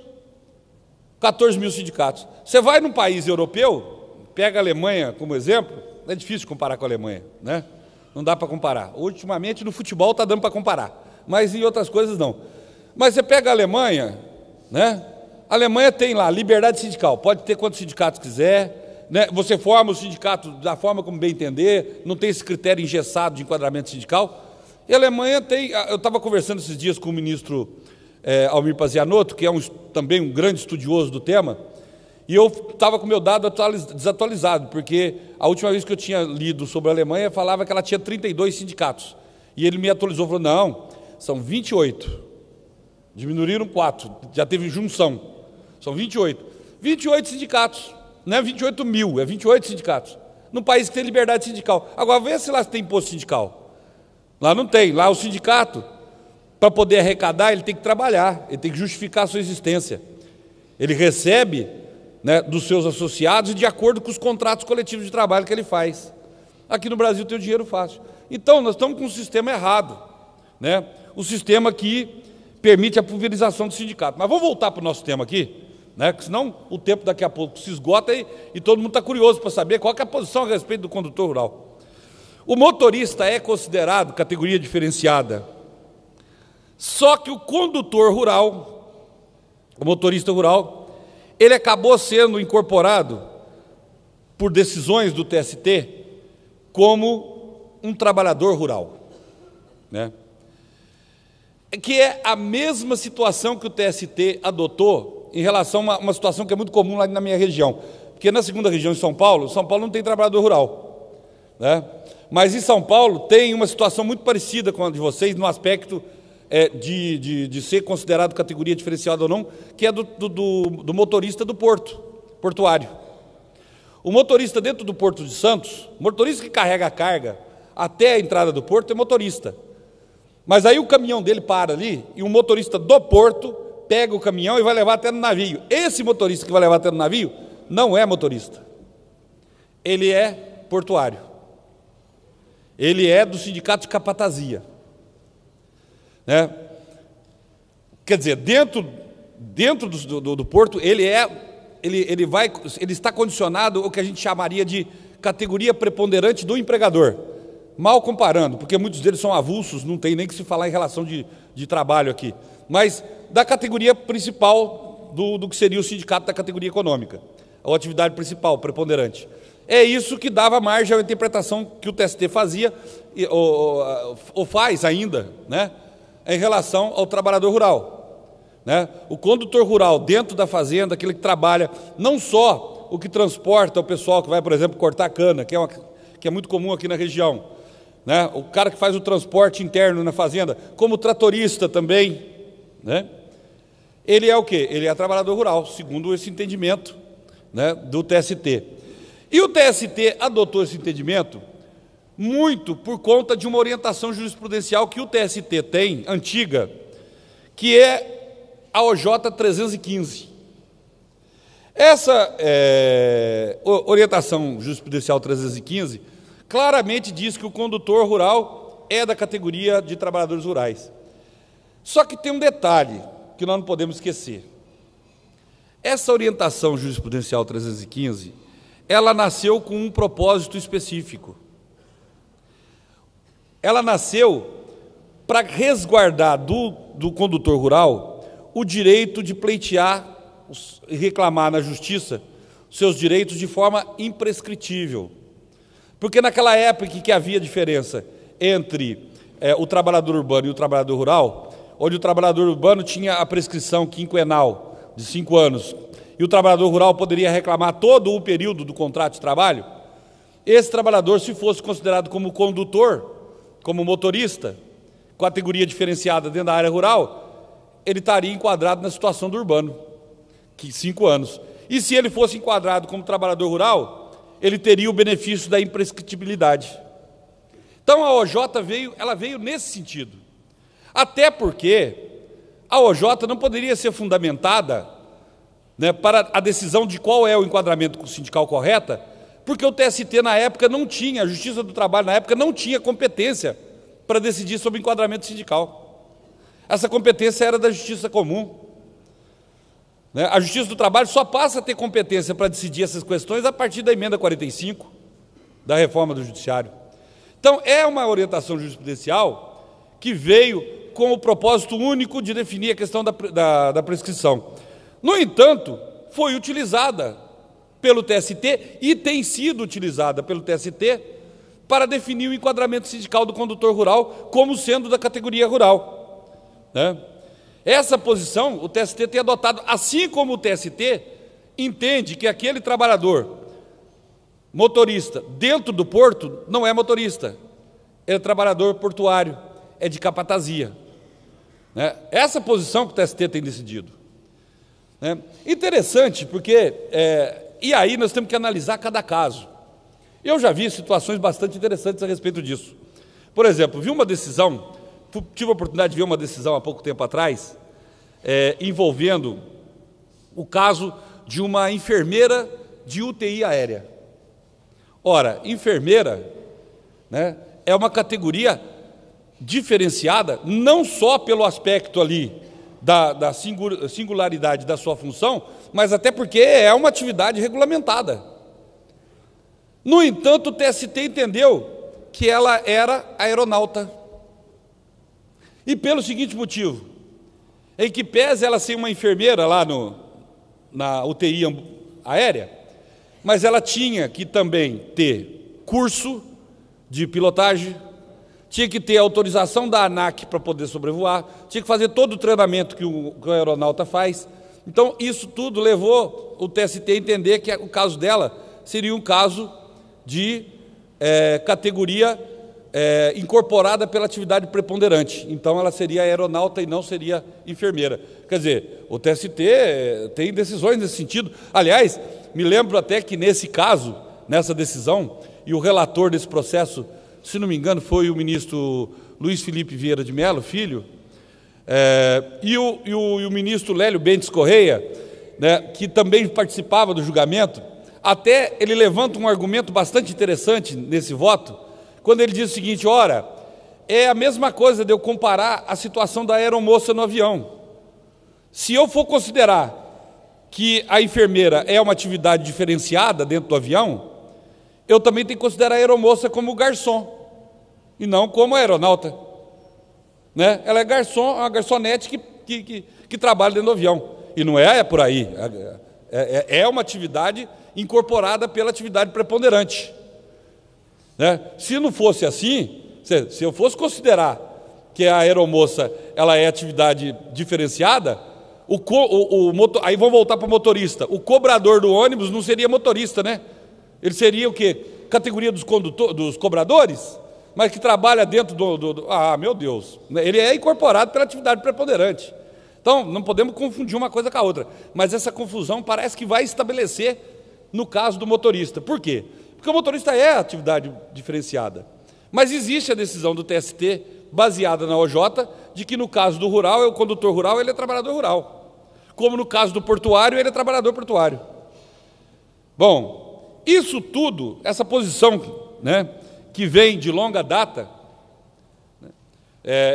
14 mil sindicatos. Você vai num país europeu, pega a Alemanha como exemplo, é difícil comparar com a Alemanha, né? Não dá para comparar. Ultimamente no futebol está dando para comparar, mas em outras coisas não. Mas você pega a Alemanha, né? A Alemanha tem lá liberdade sindical, pode ter quantos sindicatos quiser, né? Você forma o sindicato da forma como bem entender, não tem esse critério engessado de enquadramento sindical. E a Alemanha tem, eu estava conversando esses dias com o ministro Almir Pazianotto, que é também um grande estudioso do tema, e eu estava com o meu dado desatualizado, porque a última vez que eu tinha lido sobre a Alemanha, falava que ela tinha 32 sindicatos, e ele me atualizou, falou, não, são 28, diminuíram 4, já teve junção. São 28. 28 sindicatos. Não é 28 mil, é 28 sindicatos. Num país que tem liberdade sindical. Agora, vê se lá tem imposto sindical. Lá não tem. Lá o sindicato, para poder arrecadar, ele tem que trabalhar, ele tem que justificar a sua existência. Ele recebe, né, dos seus associados e de acordo com os contratos coletivos de trabalho que ele faz. Aqui no Brasil tem o dinheiro fácil. Então, nós estamos com um sistema errado, né? O sistema que permite a pulverização do sindicato. Mas vamos voltar para o nosso tema aqui, né? Porque senão o tempo daqui a pouco se esgota e todo mundo está curioso para saber qual que é a posição a respeito do condutor rural. O motorista é considerado categoria diferenciada, só que o condutor rural, o motorista rural, ele acabou sendo incorporado por decisões do TST como um trabalhador rural, né? Que é a mesma situação que o TST adotou em relação a uma situação que é muito comum lá na minha região. Porque na segunda região de São Paulo não tem trabalhador rural, né? Mas em São Paulo tem uma situação muito parecida com a de vocês no aspecto de ser considerado categoria diferenciada ou não, que é do motorista do portuário. O motorista dentro do Porto de Santos, motorista que carrega a carga até a entrada do porto é motorista. Mas aí o caminhão dele para ali e o motorista do porto pega o caminhão e vai levar até no navio. Esse motorista que vai levar até no navio não é motorista. Ele é portuário. Ele é do sindicato de capatazia, né? Quer dizer, dentro do porto, ele está condicionado ao que a gente chamaria de categoria preponderante do empregador, mal comparando, porque muitos deles são avulsos, não tem nem que se falar em relação de trabalho aqui, mas da categoria principal do que seria o sindicato da categoria econômica, a atividade principal, preponderante. É isso que dava margem à interpretação que o TST fazia, ou faz ainda, né, em relação ao trabalhador rural, né? O condutor rural dentro da fazenda, aquele que trabalha, não só o que transporta o pessoal que vai, por exemplo, cortar cana, que é muito comum aqui na região, né? O cara que faz o transporte interno na fazenda, como o tratorista também, né? Ele é o quê? Ele é trabalhador rural, segundo esse entendimento, né, do TST. E o TST adotou esse entendimento muito por conta de uma orientação jurisprudencial que o TST tem, antiga, que é a OJ 315. Essa orientação jurisprudencial 315 claramente diz que o condutor rural é da categoria de trabalhadores rurais. Só que tem um detalhe que nós não podemos esquecer. Essa orientação jurisprudencial 315, ela nasceu com um propósito específico. Ela nasceu para resguardar do condutor rural o direito de pleitear e reclamar na justiça os seus direitos de forma imprescritível. Porque naquela época em que havia diferença entre o trabalhador urbano e o trabalhador rural, onde o trabalhador urbano tinha a prescrição quinquenal de 5 anos, e o trabalhador rural poderia reclamar todo o período do contrato de trabalho, esse trabalhador, se fosse considerado como condutor, como motorista, categoria diferenciada dentro da área rural, ele estaria enquadrado na situação do urbano, que 5 anos. E se ele fosse enquadrado como trabalhador rural, ele teria o benefício da imprescritibilidade. Então a OJ veio nesse sentido. Até porque a OJ não poderia ser fundamentada, né, para a decisão de qual é o enquadramento sindical correta, porque o TST na época não tinha, a Justiça do Trabalho na época não tinha competência para decidir sobre o enquadramento sindical. Essa competência era da Justiça Comum, né? A Justiça do Trabalho só passa a ter competência para decidir essas questões a partir da emenda 45 da reforma do Judiciário. Então é uma orientação jurisprudencial que veio com o propósito único de definir a questão da prescrição. No entanto, foi utilizada pelo TST e tem sido utilizada pelo TST para definir o enquadramento sindical do condutor rural como sendo da categoria rural, né? Essa posição o TST tem adotado, assim como o TST entende que aquele trabalhador motorista dentro do porto não é motorista, é trabalhador portuário, é de capatazia, né? Essa posição que o TST tem decidido. Interessante, porque e aí nós temos que analisar cada caso. Eu já vi situações bastante interessantes a respeito disso. Por exemplo, tive a oportunidade de ver uma decisão há pouco tempo atrás, envolvendo o caso de uma enfermeira de UTI aérea. Ora, enfermeira, né, é uma categoria diferenciada, não só pelo aspecto ali da singularidade da sua função, mas até porque é uma atividade regulamentada. No entanto, o TST entendeu que ela era aeronauta. E pelo seguinte motivo, em que pese ela ser uma enfermeira lá na UTI aérea, mas ela tinha que também ter curso de pilotagem, tinha que ter autorização da ANAC para poder sobrevoar, tinha que fazer todo o treinamento que o aeronauta faz, Então, isso tudo levou o TST a entender que o caso dela seria um caso de categoria incorporada pela atividade preponderante. Então, ela seria aeronauta e não seria enfermeira. Quer dizer, o TST tem decisões nesse sentido. Aliás, me lembro até que nesse caso, nessa decisão, e o relator desse processo, se não me engano, foi o ministro Luiz Felipe Vieira de Mello, filho, e o ministro Lélio Bentes Correia, né, que também participava do julgamento, até ele levanta um argumento bastante interessante nesse voto, quando ele diz o seguinte: ora, é a mesma coisa de eu comparar a situação da aeromoça no avião. Se eu for considerar que a enfermeira é uma atividade diferenciada dentro do avião, eu também tenho que considerar a aeromoça como garçom, e não como aeronauta. Né? Ela é garçom, uma garçonete que trabalha dentro do avião. E não é por aí. É uma atividade incorporada pela atividade preponderante. Né? Se não fosse assim, se eu fosse considerar que a aeromoça ela é atividade diferenciada, aí vamos voltar para o motorista. O cobrador do ônibus não seria motorista, né? Ele seria o quê? Categoria dos cobradores? Mas que trabalha dentro meu Deus, ele é incorporado pela atividade preponderante. Então, não podemos confundir uma coisa com a outra, mas essa confusão parece que vai estabelecer no caso do motorista. Por quê? Porque o motorista é atividade diferenciada, mas existe a decisão do TST, baseada na OJ, de que no caso do rural, o condutor rural ele é trabalhador rural, como no caso do portuário, ele é trabalhador portuário. Bom, isso tudo, essa posição, né, que vem de longa data,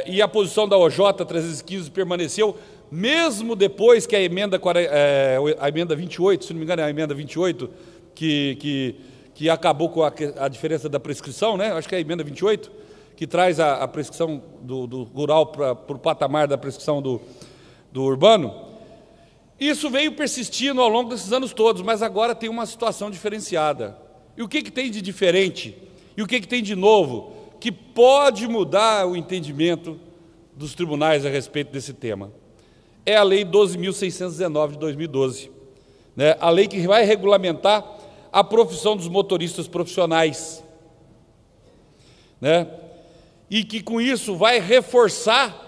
e a posição da OJ 315 permaneceu, mesmo depois que a emenda 28, se não me engano é a emenda 28, que acabou com a diferença da prescrição, né? Acho que é a emenda 28, que traz a prescrição do rural para o patamar da prescrição do urbano. Isso veio persistindo ao longo desses anos todos, mas agora tem uma situação diferenciada. E o que tem de diferente? E o que tem de novo que pode mudar o entendimento dos tribunais a respeito desse tema? É a Lei 12.619 de 2012, né? A lei que vai regulamentar a profissão dos motoristas profissionais, né? E que com isso vai reforçar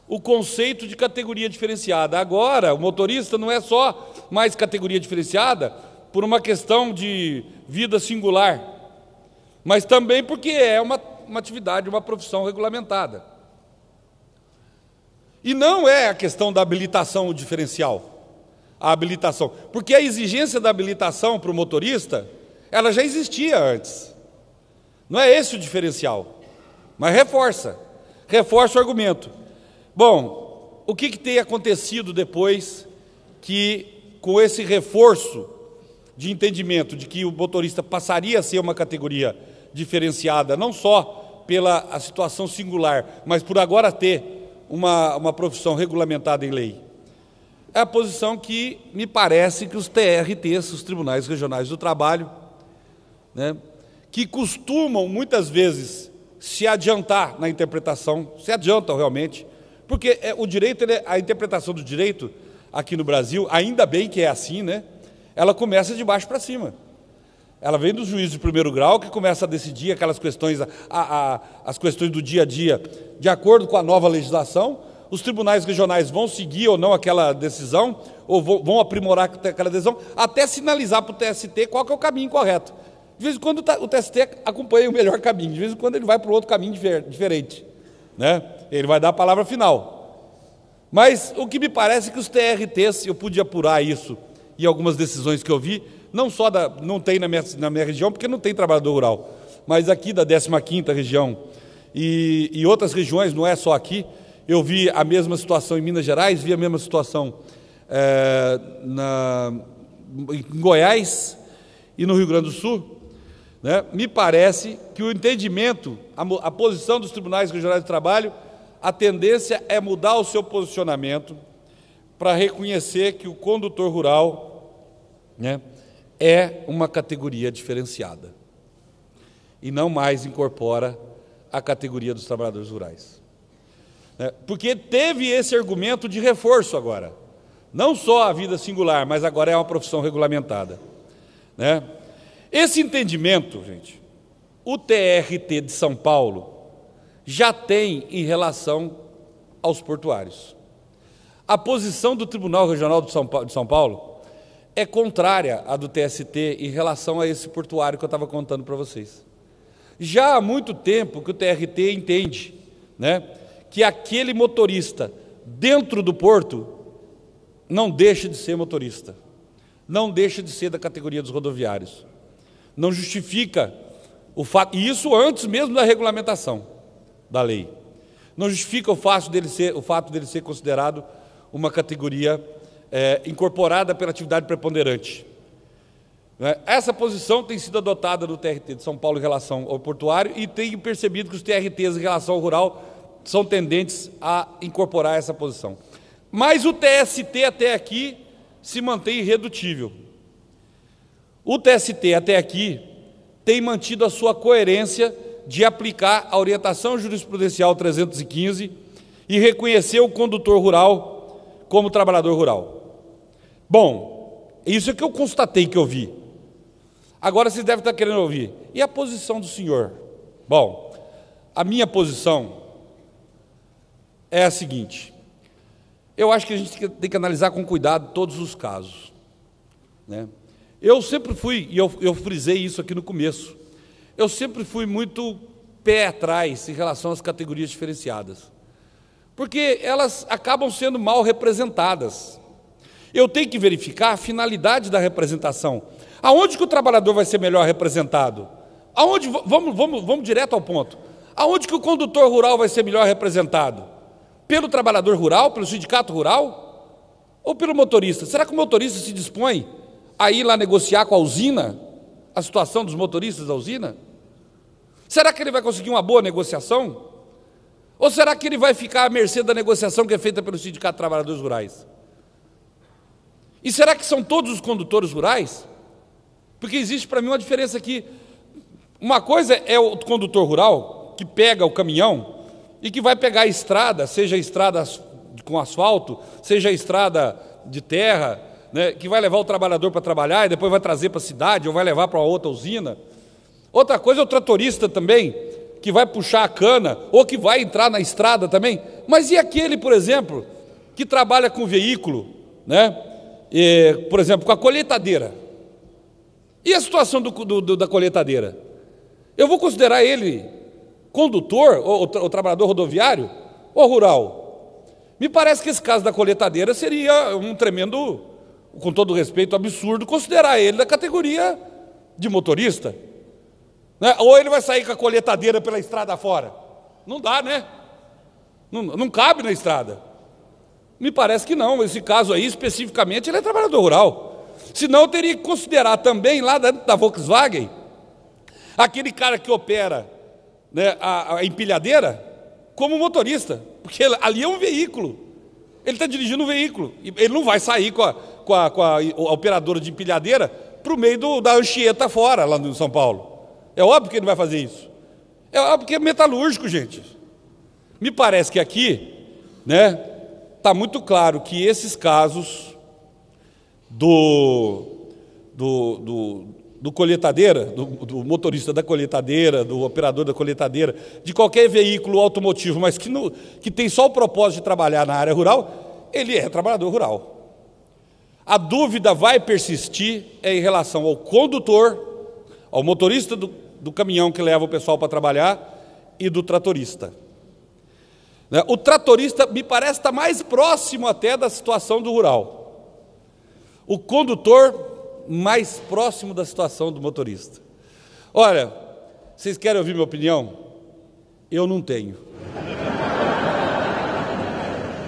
o conceito de categoria diferenciada. Agora, o motorista não é só mais categoria diferenciada por uma questão de vida singular, mas também porque é uma atividade, uma profissão regulamentada. E não é a questão da habilitação o diferencial, a habilitação, porque a exigência da habilitação para o motorista, ela já existia antes. Não é esse o diferencial, mas reforça o argumento. Bom, o que tem acontecido depois que, com esse reforço de entendimento de que o motorista passaria a ser uma categoria diferenciada, não só pela a situação singular, mas por agora ter uma profissão regulamentada em lei? É a posição que me parece que os TRTs, os Tribunais Regionais do Trabalho, né, que costumam muitas vezes se adiantar na interpretação, se adiantam realmente, porque o direito, a interpretação do direito aqui no Brasil, ainda bem que é assim, né, ela começa de baixo para cima. Ela vem dos juízes de primeiro grau, que começa a decidir aquelas questões, as questões do dia a dia, de acordo com a nova legislação. Os tribunais regionais vão seguir ou não aquela decisão, ou vão aprimorar aquela decisão, até sinalizar para o TST qual que é o caminho correto. De vez em quando o TST acompanha o melhor caminho, de vez em quando ele vai para outro caminho diferente, né? Ele vai dar a palavra final. Mas o que me parece é que os TRTs, eu pude apurar isso em algumas decisões que eu vi, não só não tem na minha região, porque não tem trabalhador rural, mas aqui da 15ª região e outras regiões, não é só aqui. Eu vi a mesma situação em Minas Gerais, vi a mesma situação em Goiás e no Rio Grande do Sul, né? Me parece que o entendimento, a posição dos tribunais regionais do trabalho, a tendência é mudar o seu posicionamento para reconhecer que o condutor rural, né, é uma categoria diferenciada e não mais incorpora a categoria dos trabalhadores rurais. Porque teve esse argumento de reforço agora. Não só a vida singular, mas agora é uma profissão regulamentada, né? Esse entendimento, gente, o TRT de São Paulo já tem em relação aos portuários. A posição do Tribunal Regional de São Paulo é contrária à do TST em relação a esse portuário que eu estava contando para vocês. Já há muito tempo que o TRT entende, né, que aquele motorista dentro do porto não deixa de ser motorista, não deixa de ser da categoria dos rodoviários. Não justifica o fato, e isso antes mesmo da regulamentação da lei, não justifica o fato dele ser considerado uma categoria incorporada pela atividade preponderante. Essa posição tem sido adotada no TRT de São Paulo em relação ao portuário e tem percebido que os TRTs em relação ao rural são tendentes a incorporar essa posição. Mas o TST até aqui se mantém irredutível. O TST até aqui tem mantido a sua coerência de aplicar a orientação jurisprudencial 315 e reconhecer o condutor rural como trabalhador rural. Bom, isso é que eu constatei que eu vi. Agora vocês devem estar querendo ouvir. E a posição do senhor? Bom, a minha posição é a seguinte. Eu acho que a gente tem que analisar com cuidado todos os casos, né? Eu sempre fui, e eu frisei isso aqui no começo, eu sempre fui muito pé atrás em relação às categorias diferenciadas, porque elas acabam sendo mal representadas. Eu tenho que verificar a finalidade da representação. Aonde que o trabalhador vai ser melhor representado? Aonde, vamos direto ao ponto. Aonde que o condutor rural vai ser melhor representado? Pelo trabalhador rural, pelo sindicato rural? Ou pelo motorista? Será que o motorista se dispõe a ir lá negociar com a usina a situação dos motoristas da usina? Será que ele vai conseguir uma boa negociação? Ou será que ele vai ficar à mercê da negociação que é feita pelo Sindicato de Trabalhadores Rurais? E será que são todos os condutores rurais? Porque existe para mim uma diferença aqui. Uma coisa é o condutor rural que pega o caminhão e que vai pegar a estrada, seja a estrada com asfalto, seja a estrada de terra, né, que vai levar o trabalhador para trabalhar e depois vai trazer para a cidade ou vai levar para outra usina. Outra coisa é o tratorista também, que vai puxar a cana ou que vai entrar na estrada também. Mas e aquele, por exemplo, que trabalha com veículo, né, por exemplo, com a colheitadeira? E a situação da colheitadeira? Eu vou considerar ele condutor, ou trabalhador rodoviário, ou rural? Me parece que esse caso da colheitadeira seria um tremendo, com todo respeito, absurdo, considerar ele da categoria de motorista, né? Ou ele vai sair com a colheitadeira pela estrada fora? Não dá, né? Não cabe na estrada. Me parece que não, esse caso aí, especificamente, ele é trabalhador rural. Senão eu teria que considerar também, lá dentro da Volkswagen, aquele cara que opera, né, a empilhadeira, como motorista, porque ali é um veículo, ele está dirigindo um veículo, ele não vai sair com a operadora de empilhadeira para o meio da Anchieta fora, lá no São Paulo. É óbvio que ele vai fazer isso. É óbvio que é metalúrgico, gente. Me parece que aqui, né, está muito claro que esses casos do colheitadeira, do motorista da colheitadeira, do operador da colheitadeira, de qualquer veículo automotivo, mas que tem só o propósito de trabalhar na área rural, ele é trabalhador rural. A dúvida vai persistir em relação ao condutor, ao motorista do caminhão que leva o pessoal para trabalhar e do tratorista. O tratorista me parece estar mais próximo até da situação do rural. O condutor mais próximo da situação do motorista. Olha, vocês querem ouvir minha opinião? Eu não tenho.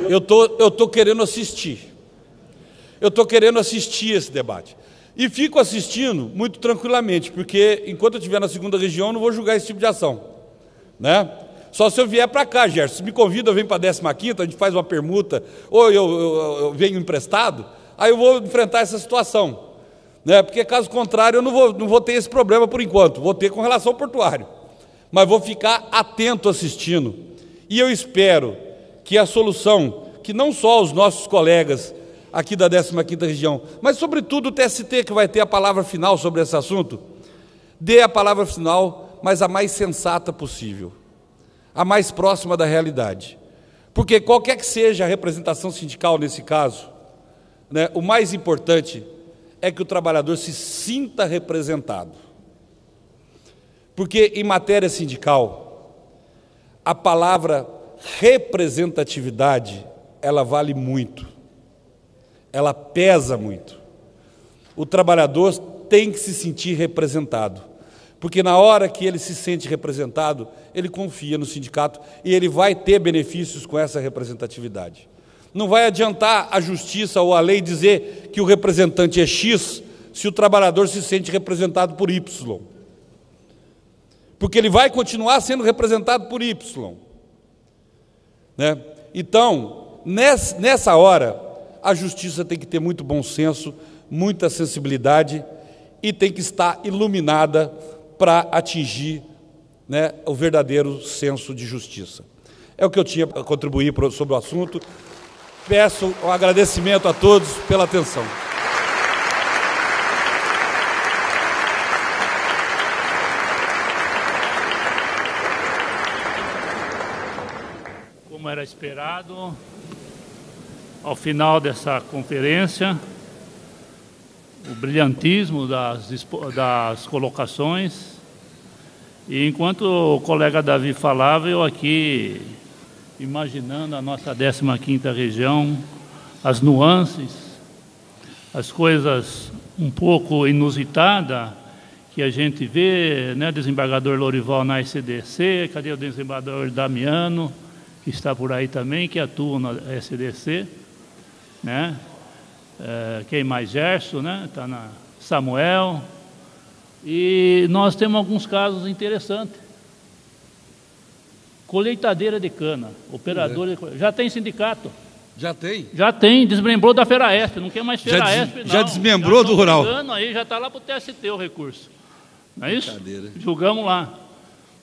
Eu tô querendo assistir. Eu estou querendo assistir esse debate. E fico assistindo muito tranquilamente, porque enquanto eu estiver na segunda região, eu não vou julgar esse tipo de ação, né? Só se eu vier para cá, Gerson. Se me convida, eu venho para a 15ª, a gente faz uma permuta, ou eu venho emprestado, aí eu vou enfrentar essa situação, né? Porque caso contrário, eu não vou ter esse problema por enquanto, vou ter com relação ao portuário. Mas vou ficar atento assistindo. E eu espero que a solução, que não só os nossos colegas aqui da 15ª região, mas sobretudo o TST, que vai ter a palavra final sobre esse assunto, dê a palavra final, mas a mais sensata possível, a mais próxima da realidade. Porque qualquer que seja a representação sindical nesse caso, né, o mais importante é que o trabalhador se sinta representado. Porque em matéria sindical, a palavra representatividade, ela vale muito, ela pesa muito. O trabalhador tem que se sentir representado, porque na hora que ele se sente representado, ele confia no sindicato e ele vai ter benefícios com essa representatividade. Não vai adiantar a justiça ou a lei dizer que o representante é X se o trabalhador se sente representado por Y, porque ele vai continuar sendo representado por Y, né? Então, nessa hora, a justiça tem que ter muito bom senso, muita sensibilidade e tem que estar iluminada para atingir, né, o verdadeiro senso de justiça. É o que eu tinha para contribuir sobre o assunto. Peço um agradecimento a todos pela atenção. Como era esperado, ao final dessa conferência, o brilhantismo das colocações, e enquanto o colega Davi falava, eu aqui imaginando a nossa 15ª região, as nuances, as coisas um pouco inusitadas que a gente vê, né, desembargador Lorival na SDC, cadê o desembargador Damiano, que está por aí também, que atua na SDC, né? Quem mais? Gerson, né? Está na Samuel. E nós temos alguns casos interessantes. Colheitadeira de cana, operadora de... Já tem sindicato? Já tem? Já tem, desmembrou da Feraesp, não quer mais Feraesp, não. Já desmembrou do rural? Aí já está lá para o TST o recurso. Não é isso? Julgamos lá.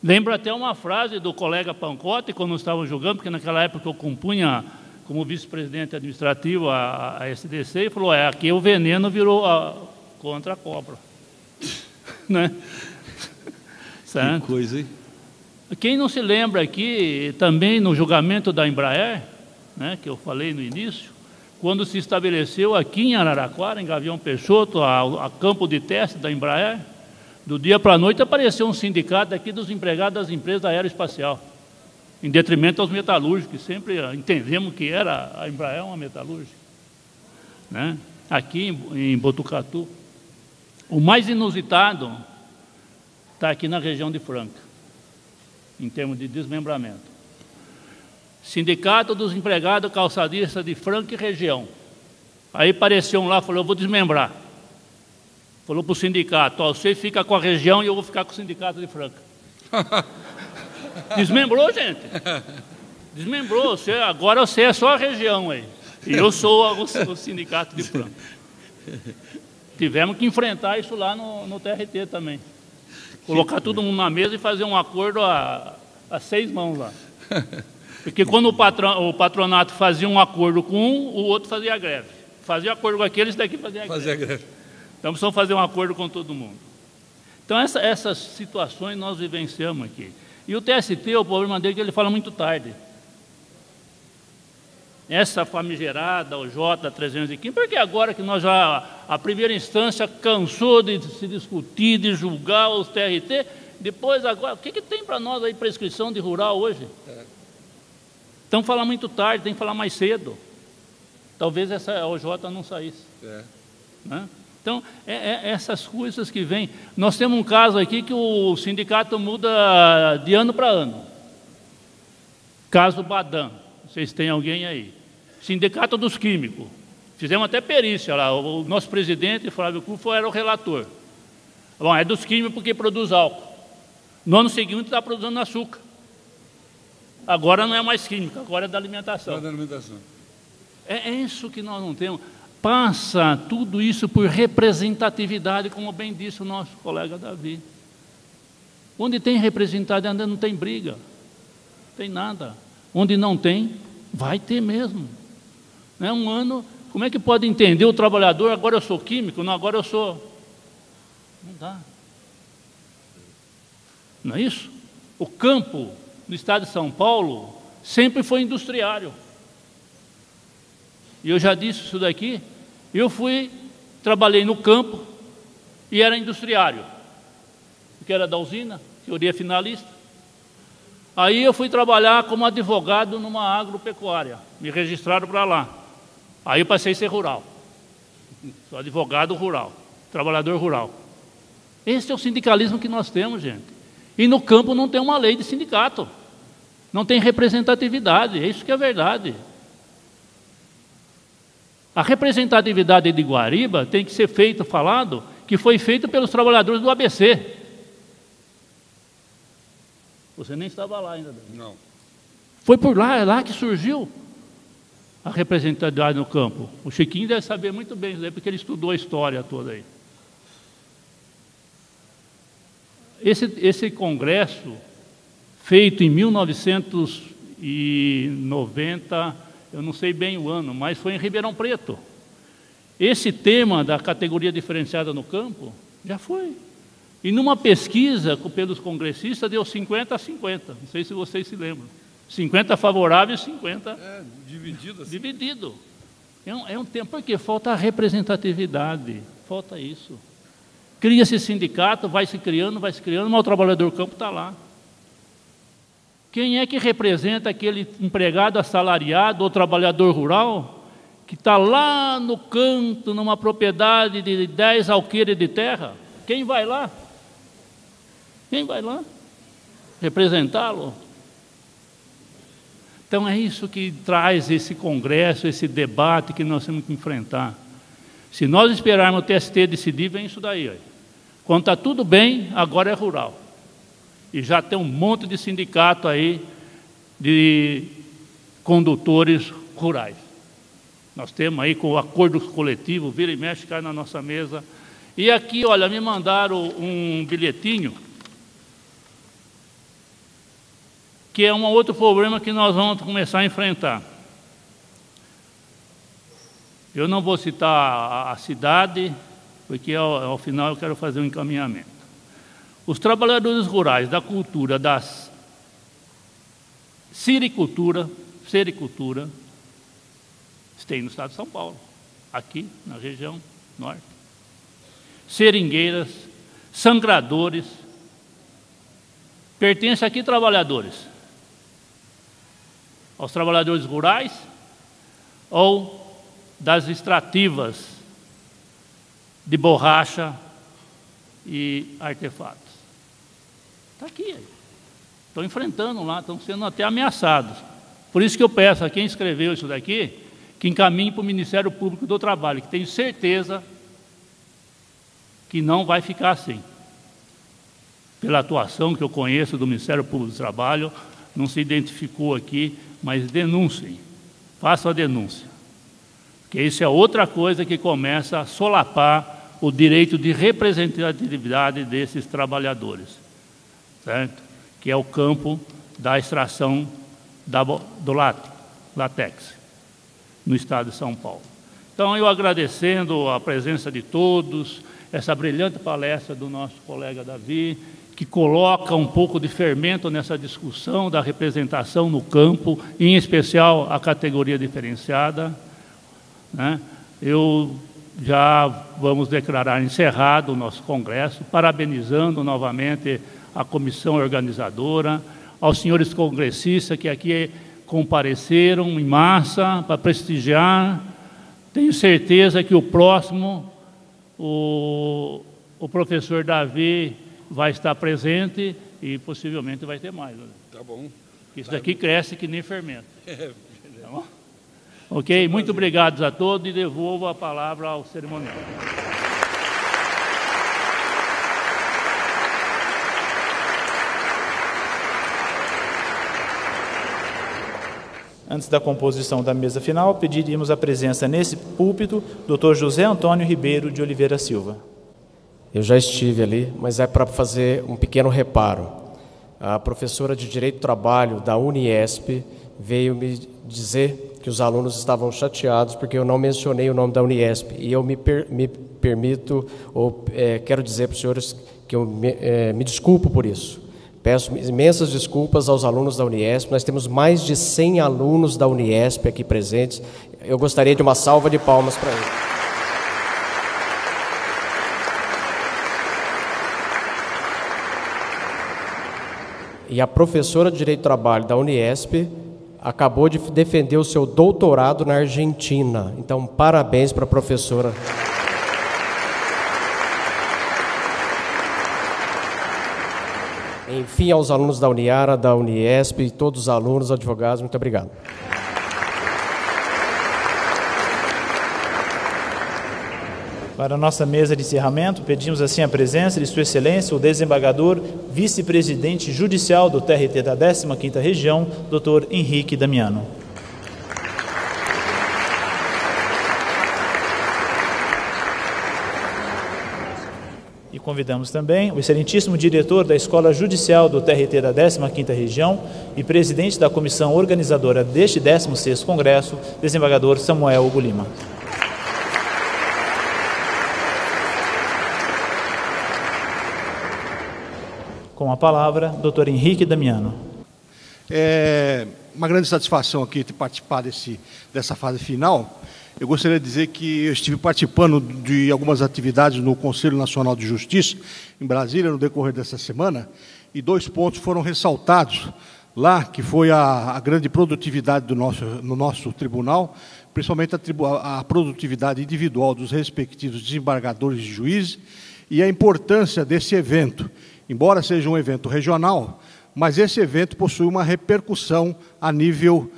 Lembro até uma frase do colega Pancotti, quando nós estávamos julgando, porque naquela época eu compunha como vice-presidente administrativo a SDC, e falou, aqui o veneno virou contra a cobra. Né? Certo? Que coisa, hein? Quem não se lembra aqui, também no julgamento da Embraer, né, que eu falei no início, quando se estabeleceu aqui em Araraquara, em Gavião Peixoto, a campo de teste da Embraer, do dia para a noite apareceu um sindicato aqui dos empregados das empresas aeroespacial, em detrimento aos metalúrgicos, que sempre entendemos que era a Embraer uma metalúrgica, né? Aqui em Botucatu. O mais inusitado está aqui na região de Franca, em termos de desmembramento. Sindicato dos empregados calçadistas de Franca e região. Aí apareceu um lá e falou, eu vou desmembrar. Falou para o sindicato, você fica com a região e eu vou ficar com o sindicato de Franca. Desmembrou, gente. Desmembrou. Agora você é só a região aí. E eu sou o sindicato de Franca. Tivemos que enfrentar isso lá no TRT também. Colocar todo mundo na mesa e fazer um acordo a 6 mãos lá. Porque quando o patronato fazia um acordo com um, o outro fazia a greve. Fazia acordo com aquele, esse daqui fazia a greve. Então precisamos fazer um acordo com todo mundo. Então essas situações nós vivenciamos aqui. E o TST, o problema dele é que ele fala muito tarde. Essa famigerada, o J315, porque agora que nós a primeira instância cansou de se discutir, de julgar os TRT, depois agora, o que tem para nós aí prescrição de rural hoje? Então fala muito tarde, tem que falar mais cedo. Talvez essa OJ não saísse. Né? Então, essas coisas que vêm. Nós temos um caso aqui que o sindicato muda de ano para ano. Caso Badan. Vocês têm alguém aí? Sindicato dos Químicos. Fizemos até perícia lá. O nosso presidente, Flávio Cufo, era o relator. Bom, é dos químicos porque produz álcool. No ano seguinte está produzindo açúcar. Agora não é mais química, agora é da alimentação. É isso que nós não temos. Passa tudo isso por representatividade, como bem disse o nosso colega Davi. Onde tem representatividade não tem briga, não tem nada. Onde não tem, vai ter mesmo. Um ano Como é que pode entender o trabalhador, agora eu sou químico, não, agora eu sou... Não dá. Não é isso? O campo no estado de São Paulo sempre foi industriário. E eu já disse isso daqui. Eu trabalhei no campo e era industriário, porque era da usina, teoria finalista. Aí eu fui trabalhar como advogado numa agropecuária, me registraram para lá. Aí eu passei a ser rural, sou advogado rural, trabalhador rural. Esse é o sindicalismo que nós temos, gente. E no campo não tem uma lei de sindicato, não tem representatividade, é isso que é verdade. A representatividade de Guariba tem que ser falado, que foi feito pelos trabalhadores do ABC. Você nem estava lá ainda. Não. Foi por lá, é lá que surgiu a representatividade no campo. O Chiquinho deve saber muito bem isso daí, porque ele estudou a história toda aí. Esse congresso, feito em 1990, eu não sei bem o ano, mas foi em Ribeirão Preto. Esse tema da categoria diferenciada no campo já foi. E numa pesquisa pelos congressistas deu 50-50. Não sei se vocês se lembram. 50 favoráveis, 50... dividido assim. Dividido. É um tempo, porque falta a representatividade, falta isso. Cria-se sindicato, vai se criando, mas o trabalhador do campo está lá. Quem é que representa aquele empregado assalariado ou trabalhador rural que está lá no canto, numa propriedade de 10 alqueires de terra? Quem vai lá? Quem vai lá representá-lo? Então é isso que traz esse congresso, esse debate que nós temos que enfrentar. Se nós esperarmos o TST decidir, vem isso daí. Ó. Quando está tudo bem, agora é rural. E já tem um monte de sindicato aí de condutores rurais. Nós temos aí com o acordo coletivo, vira e mexe, cai na nossa mesa. E aqui, olha, me mandaram um bilhetinho, que é um outro problema que nós vamos começar a enfrentar. Eu não vou citar a cidade, porque ao final eu quero fazer um encaminhamento. Os trabalhadores rurais da cultura, da sericultura, tem no estado de São Paulo, aqui na região norte. Seringueiras, sangradores, pertence aqui trabalhadores? Aos trabalhadores rurais ou das extrativas de borracha e artefatos? Está aqui. Estão enfrentando lá, estão sendo até ameaçados. Por isso que eu peço a quem escreveu isso daqui, que encaminhe para o Ministério Público do Trabalho, que tenho certeza que não vai ficar assim. Pela atuação que eu conheço do Ministério Público do Trabalho, não se identificou aqui, mas denunciem, façam a denúncia. Porque isso é outra coisa que começa a solapar o direito de representatividade desses trabalhadores, certo? Que é o campo da extração do látex, no estado de São Paulo. Então, eu agradecendo a presença de todos, essa brilhante palestra do nosso colega Davi, que coloca um pouco de fermento nessa discussão da representação no campo, em especial a categoria diferenciada, né? Eu já vamos declarar encerrado o nosso congresso, parabenizando novamente a comissão organizadora, aos senhores congressistas que aqui compareceram em massa para prestigiar. Tenho certeza que o próximo, o professor Davi vai estar presente e possivelmente vai ter mais. Né? Tá bom. Isso daqui cresce que nem fermento. Tá bom? Ok? Muito obrigado a todos e devolvo a palavra ao cerimonial. Antes da composição da mesa final, pediríamos a presença nesse púlpito do Dr. José Antônio Ribeiro de Oliveira Silva. Eu já estive ali, mas é para fazer um pequeno reparo. A professora de Direito do Trabalho da Uniesp veio me dizer que os alunos estavam chateados porque eu não mencionei o nome da Uniesp. E eu me permito, ou quero dizer para os senhores que eu me desculpo por isso. Peço imensas desculpas aos alunos da Uniesp. Nós temos mais de 100 alunos da Uniesp aqui presentes. Eu gostaria de uma salva de palmas para eles. E a professora de Direito do Trabalho da Uniesp acabou de defender o seu doutorado na Argentina. Então, parabéns para a professora. Enfim, aos alunos da Uniara, da Uniesp e todos os alunos, advogados, muito obrigado. Para a nossa mesa de encerramento, pedimos assim a presença de Sua Excelência, o desembargador, vice-presidente judicial do TRT da 15ª Região, Dr. Henrique Damiano. E convidamos também o excelentíssimo diretor da Escola Judicial do TRT da 15ª Região e presidente da comissão organizadora deste 16º Congresso, desembargador Samuel Hugo Lima. Com a palavra, doutor Henrique Damiano. É uma grande satisfação aqui ter participado dessa fase final. Eu gostaria de dizer que eu estive participando de algumas atividades no Conselho Nacional de Justiça, em Brasília, no decorrer dessa semana, e 2 pontos foram ressaltados lá, que foi a grande produtividade no nosso tribunal, principalmente a produtividade individual dos respectivos desembargadores e juízes, e a importância desse evento. Embora seja um evento regional, mas esse evento possui uma repercussão a nível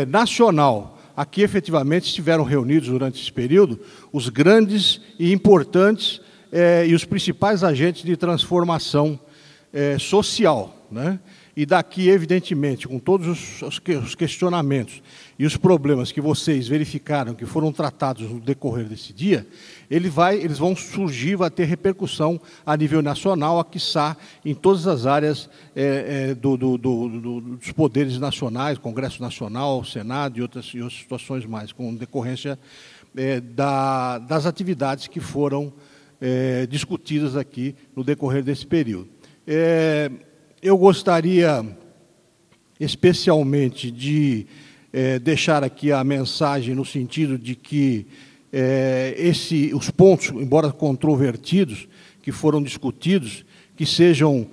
nacional. Aqui, efetivamente, estiveram reunidos durante esse período os grandes e importantes e os principais agentes de transformação social, né? E daqui, evidentemente, com todos os questionamentos e os problemas que vocês verificaram que foram tratados no decorrer desse dia, eles vão surgir, vai ter repercussão a nível nacional, quiçá em todas as áreas dos poderes nacionais, Congresso Nacional, Senado e outras situações mais, com decorrência das atividades que foram discutidas aqui no decorrer desse período. Eu gostaria especialmente de deixar aqui a mensagem no sentido de que os pontos, embora controvertidos, que foram discutidos, que sejam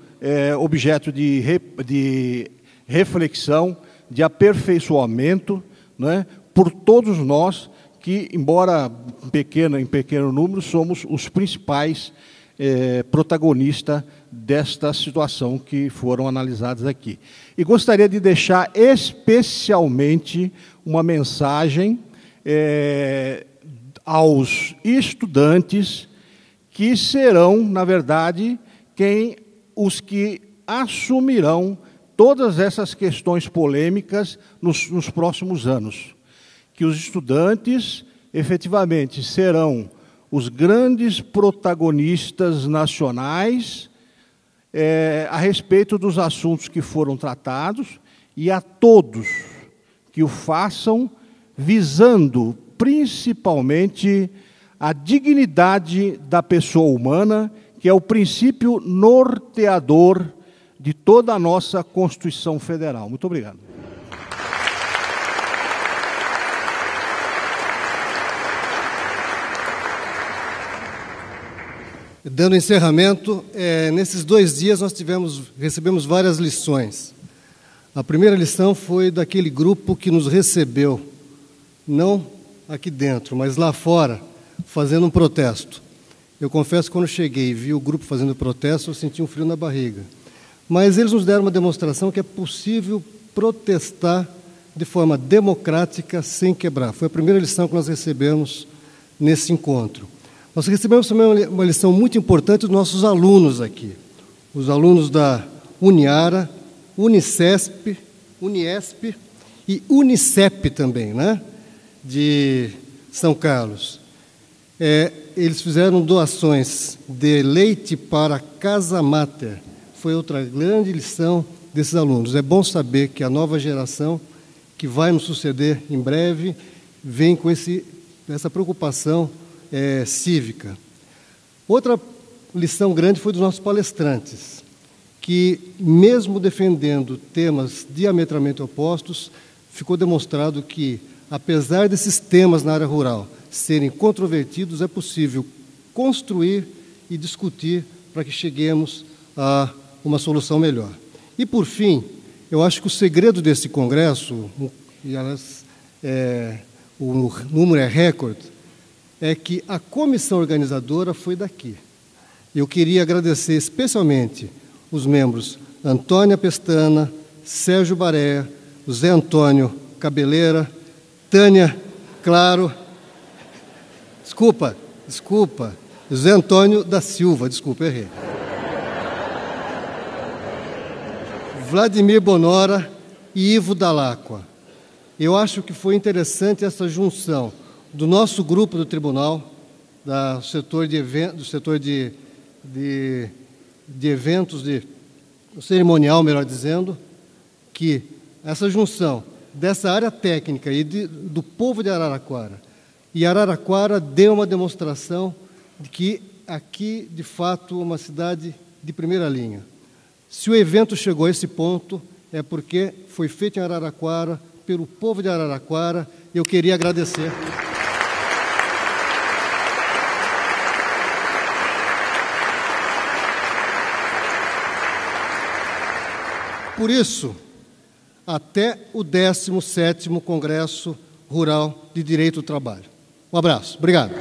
objeto de reflexão, de aperfeiçoamento, né, por todos nós que, embora em pequeno número, somos os principais protagonistas desta situação que foram analisadas aqui. E gostaria de deixar especialmente uma mensagem aos estudantes que serão, na verdade, os que assumirão todas essas questões polêmicas nos próximos anos. Que os estudantes, efetivamente, serão os grandes protagonistas nacionais a respeito dos assuntos que foram tratados e a todos que o façam visando principalmente a dignidade da pessoa humana, que é o princípio norteador de toda a nossa Constituição Federal. Muito obrigado. Dando encerramento, nesses 2 dias nós recebemos várias lições. A primeira lição foi daquele grupo que nos recebeu, não aqui dentro, mas lá fora, fazendo um protesto. Eu confesso que quando cheguei e vi o grupo fazendo protesto, eu senti um frio na barriga. Mas eles nos deram uma demonstração que é possível protestar de forma democrática, sem quebrar. Foi a primeira lição que nós recebemos nesse encontro. Nós recebemos também uma lição muito importante dos nossos alunos aqui. Os alunos da Uniara, Uniesp e Unicep também, né? De São Carlos. Eles fizeram doações de leite para a Casa Mater. Foi outra grande lição desses alunos. É bom saber que a nova geração que vai nos suceder em breve vem com essa preocupação cívica. Outra lição grande foi dos nossos palestrantes, que, mesmo defendendo temas diametralmente opostos, ficou demonstrado que, apesar desses temas na área rural serem controvertidos, é possível construir e discutir para que cheguemos a uma solução melhor. E, por fim, eu acho que o segredo desse congresso, e o número é recorde, é que a comissão organizadora foi daqui. Eu queria agradecer especialmente os membros Antônia Pestana, Sérgio Baré, Zé Antônio Cabeleira, Tânia Claro, desculpa, Zé Antônio da Silva, errei. Vladimir Bonora e Ivo Dalacqua. Eu acho que foi interessante essa junção do nosso grupo do tribunal, do setor de eventos, cerimonial, melhor dizendo, que essa junção dessa área técnica e do povo de Araraquara. E Araraquara deu uma demonstração de que aqui, de fato, é uma cidade de primeira linha. Se o evento chegou a esse ponto, é porque foi feito em Araraquara, pelo povo de Araraquara, e eu queria agradecer. Por isso, até o 17º Congresso Rural de Direito do Trabalho. Um abraço. Obrigado.